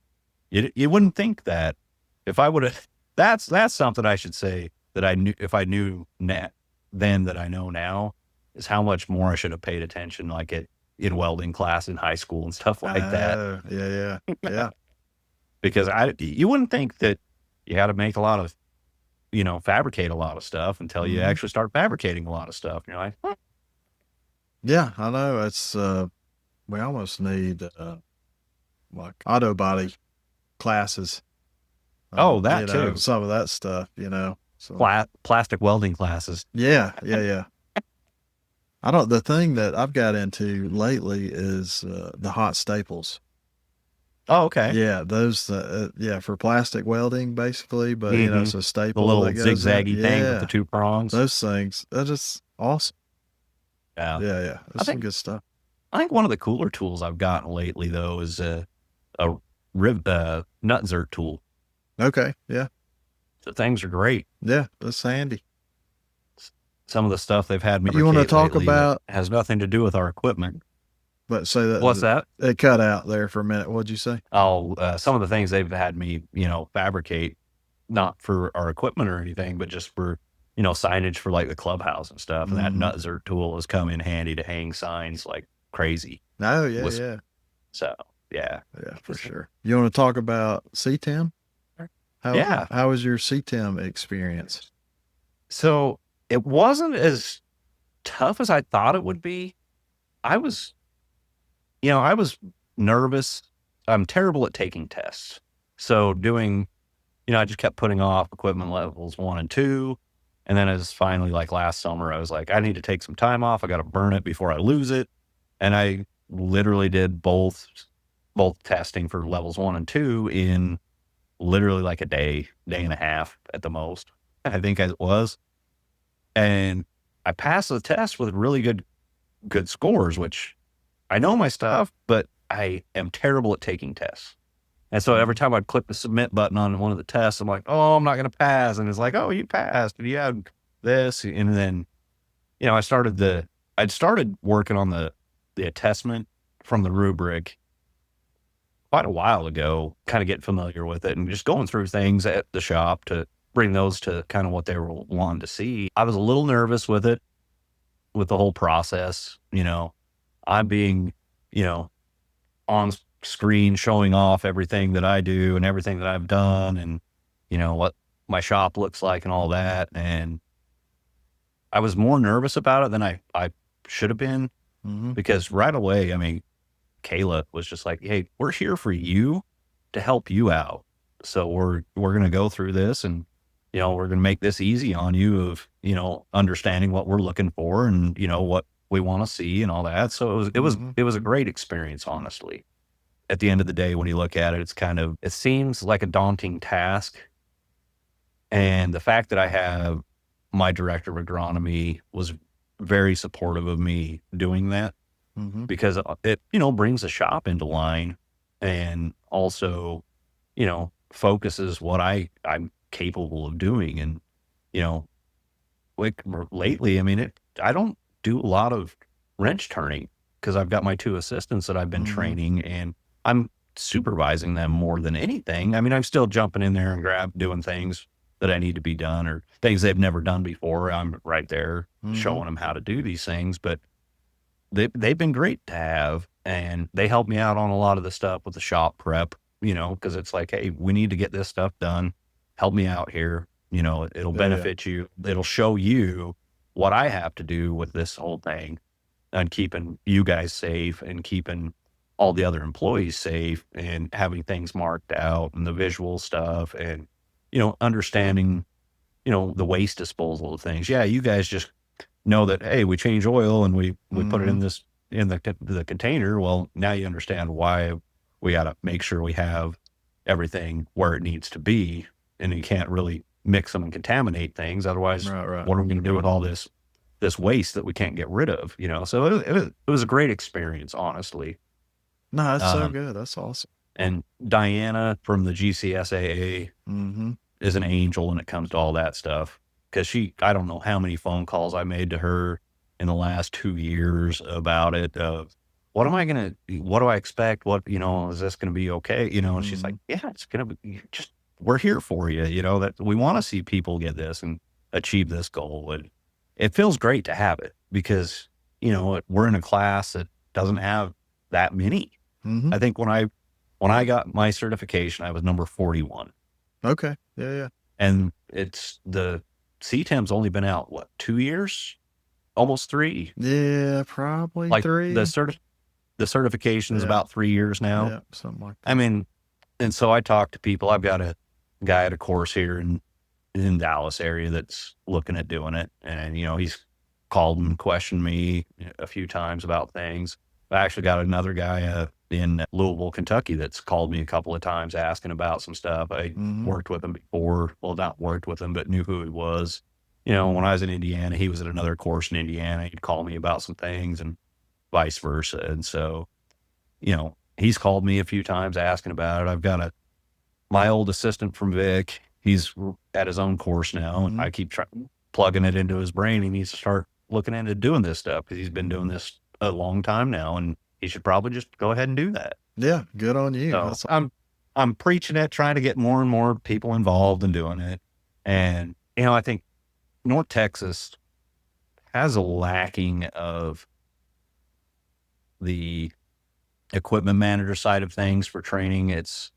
you wouldn't think that if I would have, that's something I should say that I knew, if I knew then that I know now, is how much more I should have paid attention, like in welding class in high school and stuff like that. Yeah. Because you wouldn't think that you had to make a lot of, fabricate a lot of stuff until you actually start fabricating a lot of stuff. And you're like, huh. Yeah, I know. It's, we almost need, like auto body classes. That too. Some of that stuff, So. Plastic welding classes. Yeah. The thing that I've got into lately is the hot staples. Oh, okay. Yeah, those, for plastic welding, basically, but, it's a staple. The little zigzaggy thing with the 2 prongs. Those things, they're just awesome. Yeah. Yeah. That's some good stuff. I think one of the cooler tools I've gotten lately, though, is a nut zert tool. Okay, yeah. The things are great. Yeah, that's handy. Some of the stuff they've had me. You want to talk about has nothing to do with our equipment. But say that. What's that? It cut out there for a minute. What'd you say? Some of the things they've had me, fabricate, not for our equipment or anything, but just for, signage for like the clubhouse and stuff. And that nut zert tool has come in handy to hang signs like crazy. Oh, yeah. So, yeah. Yeah, for sure. You want to talk about CTEM? How was your CTEM experience? So it wasn't as tough as I thought it would be. I was nervous. I'm terrible at taking tests. So doing, I just kept putting off equipment levels 1 and 2. And then as finally, like last summer, I was like, I need to take some time off. I got to burn it before I lose it. And I literally did both testing for levels 1 and 2 in literally like a day and a half at the most, I think it was. And I passed the test with really good scores, which I know my stuff, but I am terrible at taking tests. And so every time I'd click the submit button on one of the tests, I'm like, oh, I'm not going to pass. And it's like, oh, you passed. And you had this. And then you know, I'd started working on the attestment from the rubric quite a while ago, kind of getting familiar with it and just going through things at the shop to bring those to kind of what they were wanting to see. I was a little nervous with it, with the whole process. You know, I'm being, you know, on screen showing off everything that I do and everything that I've done and, you know, what my shop looks like and all that. And I was more nervous about it than I should have been, because right away, I mean, Kayla was just like, "Hey, we're here for you to help you out. So we're going to go through this and, you know, we're going to make this easy on you of, you know, understanding what we're looking for and, you know, what we want to see and all that." So it was a great experience, honestly. At the end of the day, when you look at it, it seems like a daunting task. And the fact that I have my director of agronomy was very supportive of me doing that, because it, you know, brings the shop into line and also, you know, focuses what I'm capable of doing. And, you know, like lately, I mean, I don't do a lot of wrench turning because I've got my 2 assistants that I've been training and I'm supervising them more than anything. I mean, I'm still jumping in there and doing things that I need to be done or things they've never done before. I'm right there showing them how to do these things, but they've been great to have, and they help me out on a lot of the stuff with the shop prep, you know, because it's like, "Hey, we need to get this stuff done. Help me out here. You know, it'll benefit you. It'll show you what I have to do with this whole thing and keeping you guys safe and keeping all the other employees safe and having things marked out and the visual stuff and, you know, understanding, you know, the waste disposal of things. Yeah, you guys just know that, hey, we change oil and we put it in the container. Well, now you understand why we got to make sure we have everything where it needs to be, and you can't really mix them and contaminate things. Otherwise, what are we going to do with all this waste that we can't get rid of? You know, so it was a great experience, honestly. No, that's so good. That's awesome. And Diana from the GCSAA is an angel when it comes to all that stuff. Because I don't know how many phone calls I made to her in the last 2 years about it. What do I expect? What, you know, is this going to be okay? You know, and she's like, "Yeah, it's going to be we're here for you. You know, that we want to see people get this and achieve this goal." And it feels great to have it because, you know, we're in a class that doesn't have that many. I think when I got my certification, I was number 41. Okay. Yeah. And it's the CTEM's only been out, what, 2 years? Almost 3? Yeah, probably like 3. The certification is about 3 years now. Yeah, something like that. I mean, and so I talk to people. I've got a guy at a course here in Dallas area that's looking at doing it. And, you know, he's called and questioned me a few times about things. I actually got another guy in Louisville, Kentucky that's called me a couple of times asking about some stuff. I worked with him before. Well, not worked with him, but knew who he was. You know, when I was in Indiana, he was at another course in Indiana. He'd call me about some things and vice versa. And so, you know, he's called me a few times asking about it. I've got my old assistant from Vic. He's at his own course now, and I keep plugging it into his brain. He needs to start looking into doing this stuff because he's been doing this a long time now, and he should probably just go ahead and do that. Yeah, good on you. So I'm preaching it, trying to get more and more people involved in doing it. And, you know, I think North Texas has a lacking of the equipment manager side of things for training. It's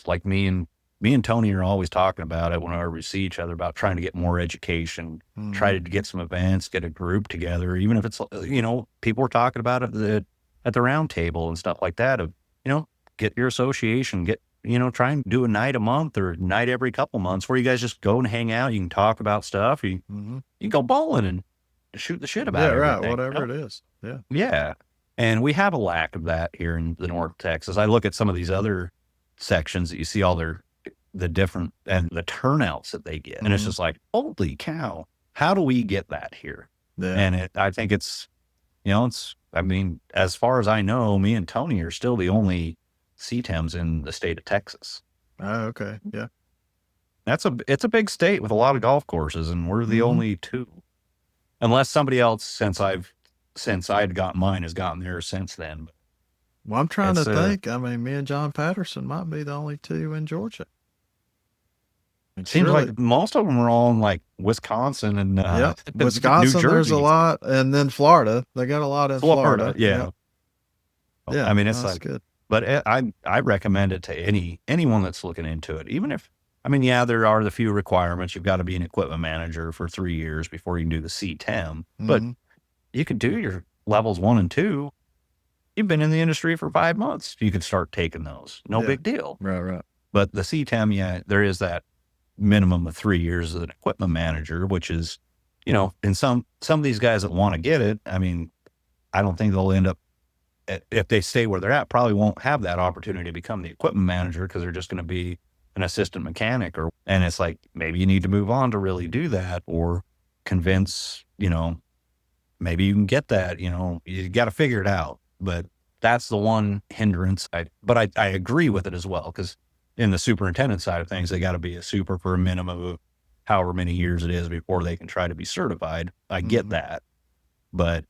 like me and Tony are always talking about it whenever we see each other about trying to get more education, try to get some events, get a group together, even if it's, you know, people were talking about it at the round table and stuff like that of, you know, get your association, you know, try and do a night a month or a night every couple months where you guys just go and hang out. You can talk about stuff. You can go bowling and shoot the shit about everything. Whatever it is. Yeah. Yeah. And we have a lack of that here in the North Texas. I look at some of these other sections that you see all the different and the turnouts that they get. And it's just like, holy cow, how do we get that here? Yeah. And I think it's, you know, I mean, as far as I know, me and Tony are still the only CTEMs in the state of Texas. Oh, okay. Yeah. It's a big state with a lot of golf courses, and we're the only 2. unless somebody else since I'd gotten mine has gotten theirs since then. Well, I'm trying to think. I mean, me and John Patterson might be the only two in Georgia. It seems like most of them are all in like Wisconsin and Wisconsin. New Jersey. There's a lot, and then Florida. They got a lot in Florida. Yeah, yeah. I mean, it's like good. But I recommend it to anyone that's looking into it. Even if, I mean, yeah, there are the few requirements. You've got to be an equipment manager for 3 years before you can do the CTEM. But you could do your levels 1 and 2. You've been in the industry for 5 months. You could start taking those. No big deal. Right. But the CTEM, there is that minimum of 3 years as an equipment manager, which is, and some of these guys that want to get it, I mean, I don't think they'll end up, if they stay where they're at, probably won't have that opportunity to become the equipment manager because they're just going to be an assistant mechanic. And it's like, maybe you need to move on to really do that, or convince, maybe you can get that, you got to figure it out. But that's the one hindrance. But I agree with it as well, because in the superintendent side of things, they got to be a super for a minimum of however many years it is before they can try to be certified. I get that. But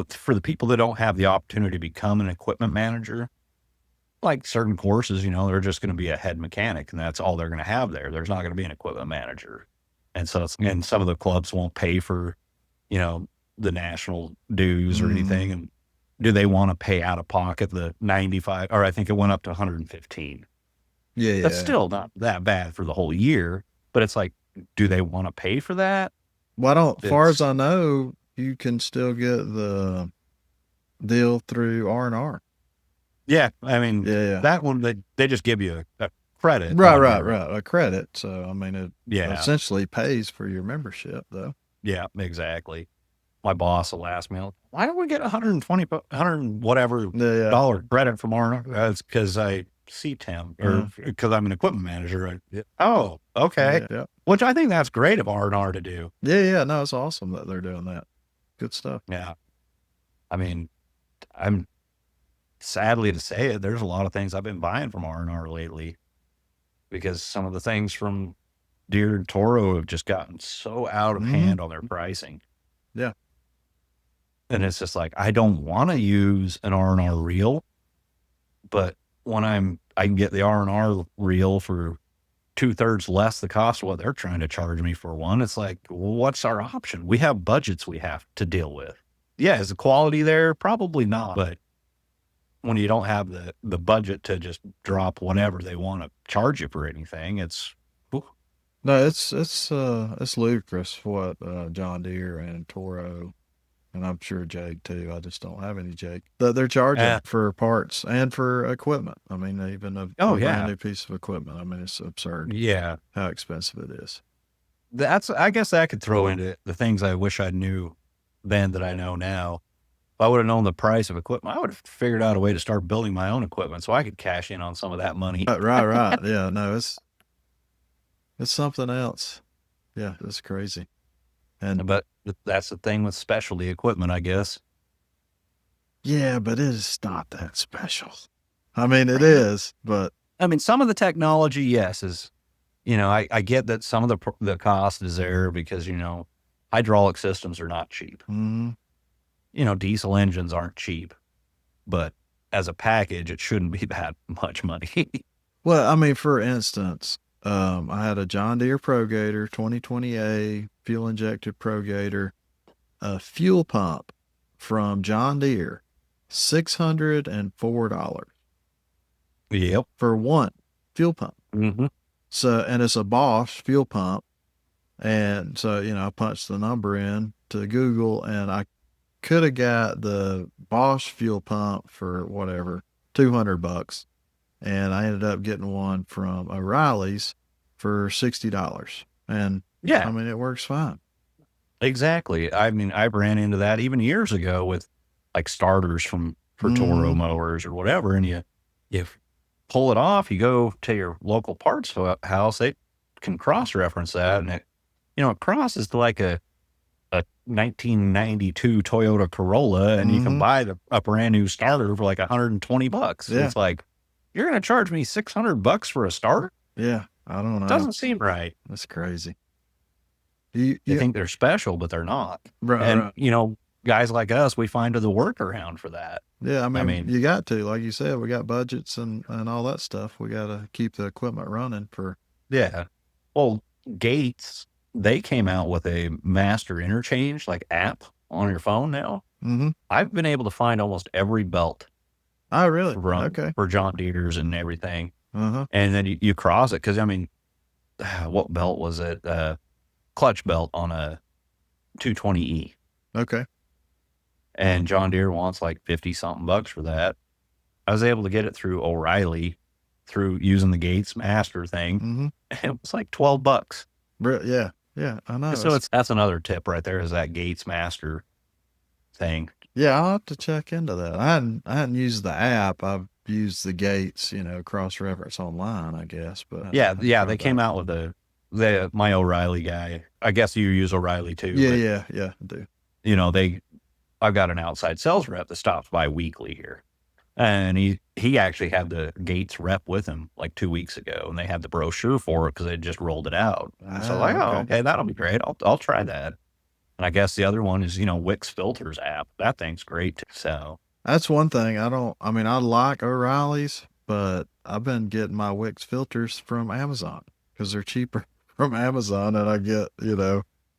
for the people that don't have the opportunity to become an equipment manager, like certain courses, they're just going to be a head mechanic, and that's all they're going to have there. There's not going to be an equipment manager. And so and some of the clubs won't pay for, the national dues or anything. And do they want to pay out of pocket the 95, or I think it went up to 115. Yeah. That's still not that bad for the whole year, but it's like, do they want to pay for that? Well, as far as I know, you can still get the deal through R&R. Yeah. I mean, that one, they just give you a credit. Right. A credit. So, I mean, it essentially pays for your membership, though. Yeah, exactly. My boss will ask me, why don't we get $100 whatever dollar credit from R&R? That's because I CTEM, or because I'm an equipment manager. Oh, okay. Yeah. Which I think that's great of R&R to do. Yeah. No, it's awesome that they're doing that. Good stuff. Yeah. I mean, I'm sadly to say it, there's a lot of things I've been buying from R&R lately, because some of the things from Deere and Toro have just gotten so out of hand on their pricing. Yeah. And it's just like, I don't want to use an R&R reel, but when I can get the R&R reel for 2/3 less the cost of what they're trying to charge me for one, it's like, well, what's our option? We have budgets we have to deal with. Yeah, is the quality there? Probably not. But when you don't have the budget to just drop whatever they want to charge you for anything, it's no, it's ludicrous what John Deere and Toro, and I'm sure Jake too. I just don't have any Jake. That they're charging for parts and for equipment. I mean, even a brand new piece of equipment. I mean, it's absurd. Yeah, how expensive it is. I guess that could throw into the things I wish I knew then that I know now. If I would have known the price of equipment, I would have figured out a way to start building my own equipment so I could cash in on some of that money. Right. Yeah, no, it's something else. Yeah, it's crazy. But that's the thing with specialty equipment, I guess. Yeah, but it is not that special. I mean, it is, but I mean, some of the technology, yes, is, I get that some of the cost is there because, hydraulic systems are not cheap. Diesel engines aren't cheap, but as a package, it shouldn't be that much money. Well, I mean, for instance, I had a John Deere ProGator 2020A fuel injected ProGator, a fuel pump from John Deere, $604. Yep. For one fuel pump. So, and it's a Bosch fuel pump. And so, I punched the number in to Google, and I could have got the Bosch fuel pump for whatever, $200. And I ended up getting one from O'Reilly's for $60. And I mean, it works fine. Exactly. I mean, I ran into that even years ago with like starters for Toro mowers or whatever. And you pull it off, you go to your local parts house, they can cross-reference that. And it crosses to like a 1992 Toyota Corolla, and you can buy a brand new starter for like $120. Yeah. It's like, you're going to charge me $600 for a starter? Yeah. I don't know. Doesn't seem right. That's crazy. They think they're special, but they're not. Right, and, guys like us, we find the workaround for that. Yeah, I mean, you got to, like you said, we got budgets and all that stuff. We got to keep the equipment running for. Yeah. Well, Gates, they came out with a master interchange app on your phone now. Mm-hmm. I've been able to find almost every belt. Oh, really? Okay. For John Deere's and everything. Uh-huh. And then you cross it. Cause what belt was it? Clutch belt on a 220E. Okay. And John Deere wants $50-something for that. I was able to get it through O'Reilly through using the Gates Master thing. Mm-hmm. And it was $12. Yeah. Yeah, I know. So that's another tip right there, is that Gates Master thing. Yeah, I'll have to check into that. I hadn't used the app. I've used the Gates, cross-reference online, I guess. But yeah, they came out with my O'Reilly guy. I guess you use O'Reilly too. Yeah, I do. I've got an outside sales rep that stops by weekly here. And he actually had the Gates rep with him 2 weeks ago, and they had the brochure for it because they just rolled it out. So okay, that'll be great. I'll try that. And I guess the other one is, Wix Filters app. That thing's great too. So that's one thing. I like O'Reilly's, but I've been getting my Wix filters from Amazon because they're cheaper from Amazon, and I get,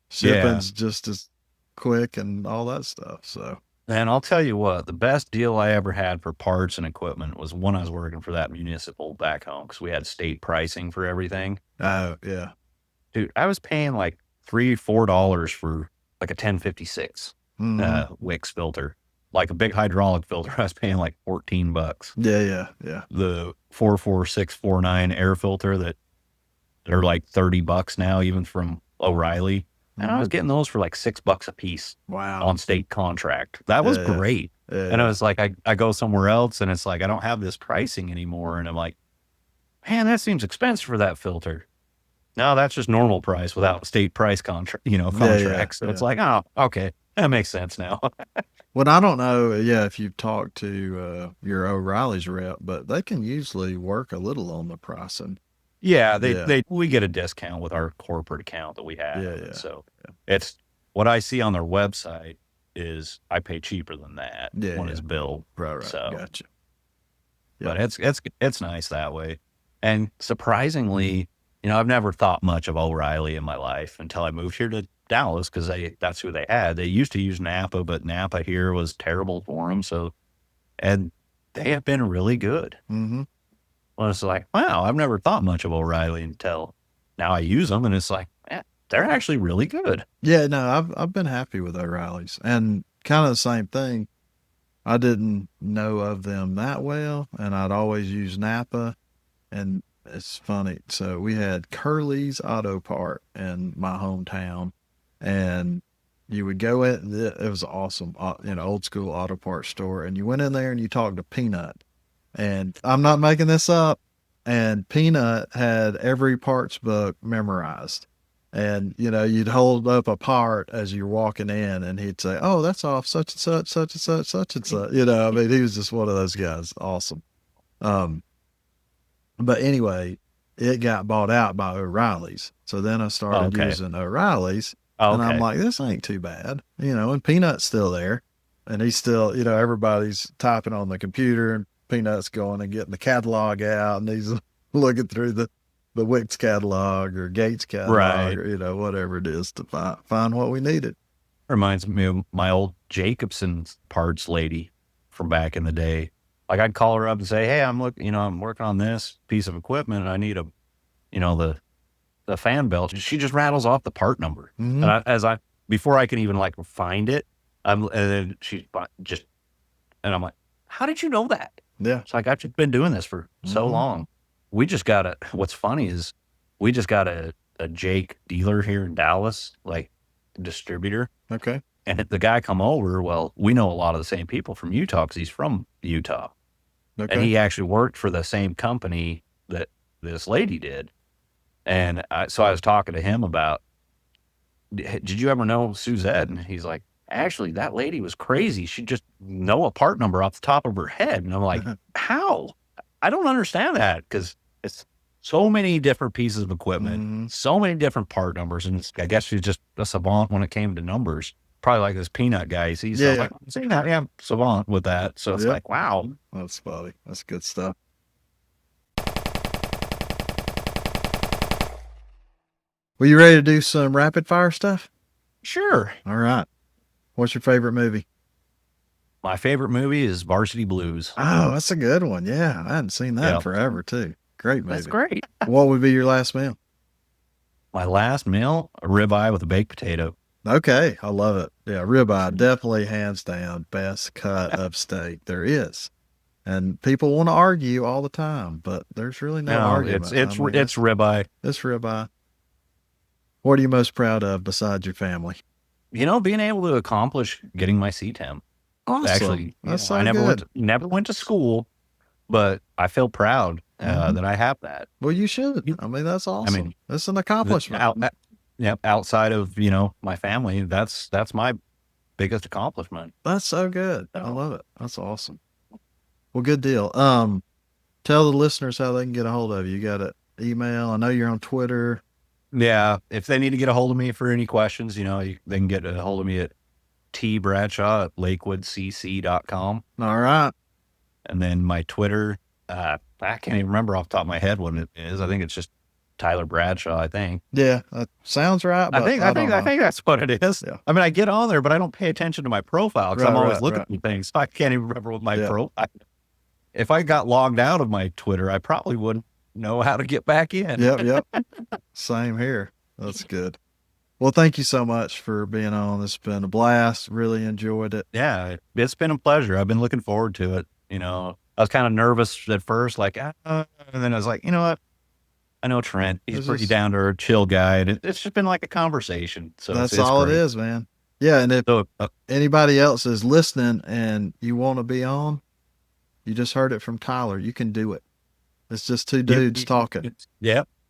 shipping's just as quick and all that stuff. So. And I'll tell you what, the best deal I ever had for parts and equipment was when I was working for that municipal back home, because we had state pricing for everything. Oh, yeah. Dude, I was paying $3-4 for a 1056 Wix filter. A big hydraulic filter, I was paying $14. Yeah. The 44649 air filter that they're $30 now, even from O'Reilly. And I was getting those for $6 a piece. Wow. On state contract. That was great. Yeah. And I was I go somewhere else and it's I don't have this pricing anymore. And I'm man, that seems expensive for that filter. No, that's just normal price without state price contract. So it's oh, okay. That makes sense now. Well, I don't know, if you've talked to your O'Reilly's rep, but they can usually work a little on the pricing. Yeah, we get a discount with our corporate account that we have. Yeah. So it's what I see on their website is I pay cheaper than that when it's billed. Right. So, gotcha. But it's nice that way. And surprisingly, I've never thought much of O'Reilly in my life until I moved here to Dallas, because that's who they had. They used to use Napa, but Napa here was terrible for them. So, and they have been really good. Mm-hmm. Well, it's wow, I've never thought much of O'Reilly until now I use them, and it's they're actually really good. Yeah, no, I've been happy with O'Reilly's, and kind of the same thing. I didn't know of them that well, and I'd always use Napa, and it's funny. So we had Curly's Auto Part in my hometown, and you would go in, it was awesome, old school auto parts store, and you went in there and you talked to Peanut. And I'm not making this up. And Peanut had every parts book memorized. And, you'd hold up a part as you're walking in and he'd say, oh, that's off such and such, such and such, such and such. He was just one of those guys. Awesome. But anyway, it got bought out by O'Reilly's. So then I started using O'Reilly's. And I'm like, this ain't too bad. And Peanut's still there. And he's still, everybody's typing on the computer, and Peanut's going and getting the catalog out, and he's looking through the Wix catalog or Gates catalog, right, or whatever it is to find what we needed. Reminds me of my old Jacobsen parts lady from back in the day. I'd call her up and say, hey, I'm working on this piece of equipment, and I need the fan belt. She just rattles off the part number, and before I can even find it, and then she's just, and I'm like, how did you know that? Yeah. It's I've just been doing this for so long. We just got what's funny is we just got a Jake dealer here in Dallas, distributor. Okay. And the guy come over, well, we know a lot of the same people from Utah because he's from Utah. Okay. And he actually worked for the same company that this lady did. And so I was talking to him about, did you ever know Suzette? And he's like, actually, that lady was crazy. She'd just know a part number off the top of her head. And I'm like, how? I don't understand that, because so many different pieces of equipment, so many different part numbers. And I guess you're just a savant when it came to numbers. Probably like this peanut guy. He's like, see that? Yeah, I'm savant with that. So it's like, wow. That's funny. That's good stuff. Well, you ready to do some rapid fire stuff? Sure. All right. What's your favorite movie? My favorite movie is Varsity Blues. Oh, that's a good one. Yeah. I hadn't seen that in forever, too. Great movie. That's great. What would be your last meal? My last meal, a ribeye with a baked potato. Okay. I love it. Yeah. Ribeye, definitely hands down, best cut of steak there is. And people want to argue all the time, but there's really no argument. It's ribeye. It's ribeye. What are you most proud of besides your family? Being able to accomplish getting my CTEM. Awesome. Actually, that's so I good. never went to school, but I feel proud that I have that. Well, you should. I mean, that's awesome. I mean, that's an accomplishment. Outside of, my family, that's my biggest accomplishment. That's so good. I love it. That's awesome. Well, good deal. Tell the listeners how they can get a hold of you. You got an email. I know you're on Twitter. Yeah. If they need to get a hold of me for any questions, they can get a hold of me at Bradshaw@lakewoodcc.com. All right. And then my Twitter, I can't even remember off the top of my head what it is. I think it's just Tyler Bradshaw, I think. Yeah, that sounds right. But I think that's what it is. Yeah. I mean, I get on there, but I don't pay attention to my profile because I'm always looking at things. So I can't even remember what my profile. If I got logged out of my Twitter, I probably wouldn't know how to get back in. Yep. Same here. That's good. Well, thank you so much for being on. It's been a blast. Really enjoyed it. Yeah, it's been a pleasure. I've been looking forward to it. I was kind of nervous at first, like, and then I was like, you know what? I know Trent. He's pretty down to earth, chill guy, and it's just been like a conversation. So that's all it is, man. Yeah, and if anybody else is listening and you want to be on, you just heard it from Tyler. You can do it. It's just two dudes talking.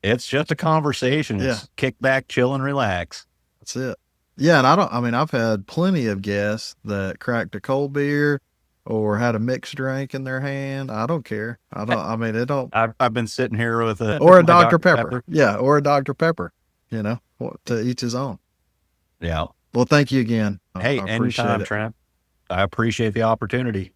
It's just a conversation. It's kick back, chill, and relax. That's it. Yeah, and I've had plenty of guests that cracked a cold beer or had a mixed drink in their hand. I don't care. I've been sitting here with a Dr. Pepper. Yeah, or a Dr. Pepper. To each his own. Yeah. Well, thank you again. Hey, anytime, Trent. I appreciate the opportunity.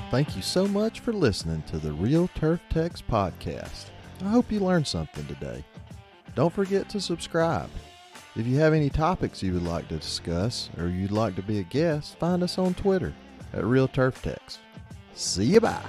Thank you so much for listening to the Real Turf Techs podcast. I hope you learned something today. Don't forget to subscribe. If you have any topics you would like to discuss or you'd like to be a guest, find us on Twitter at Real Turf Techs. See you, bye.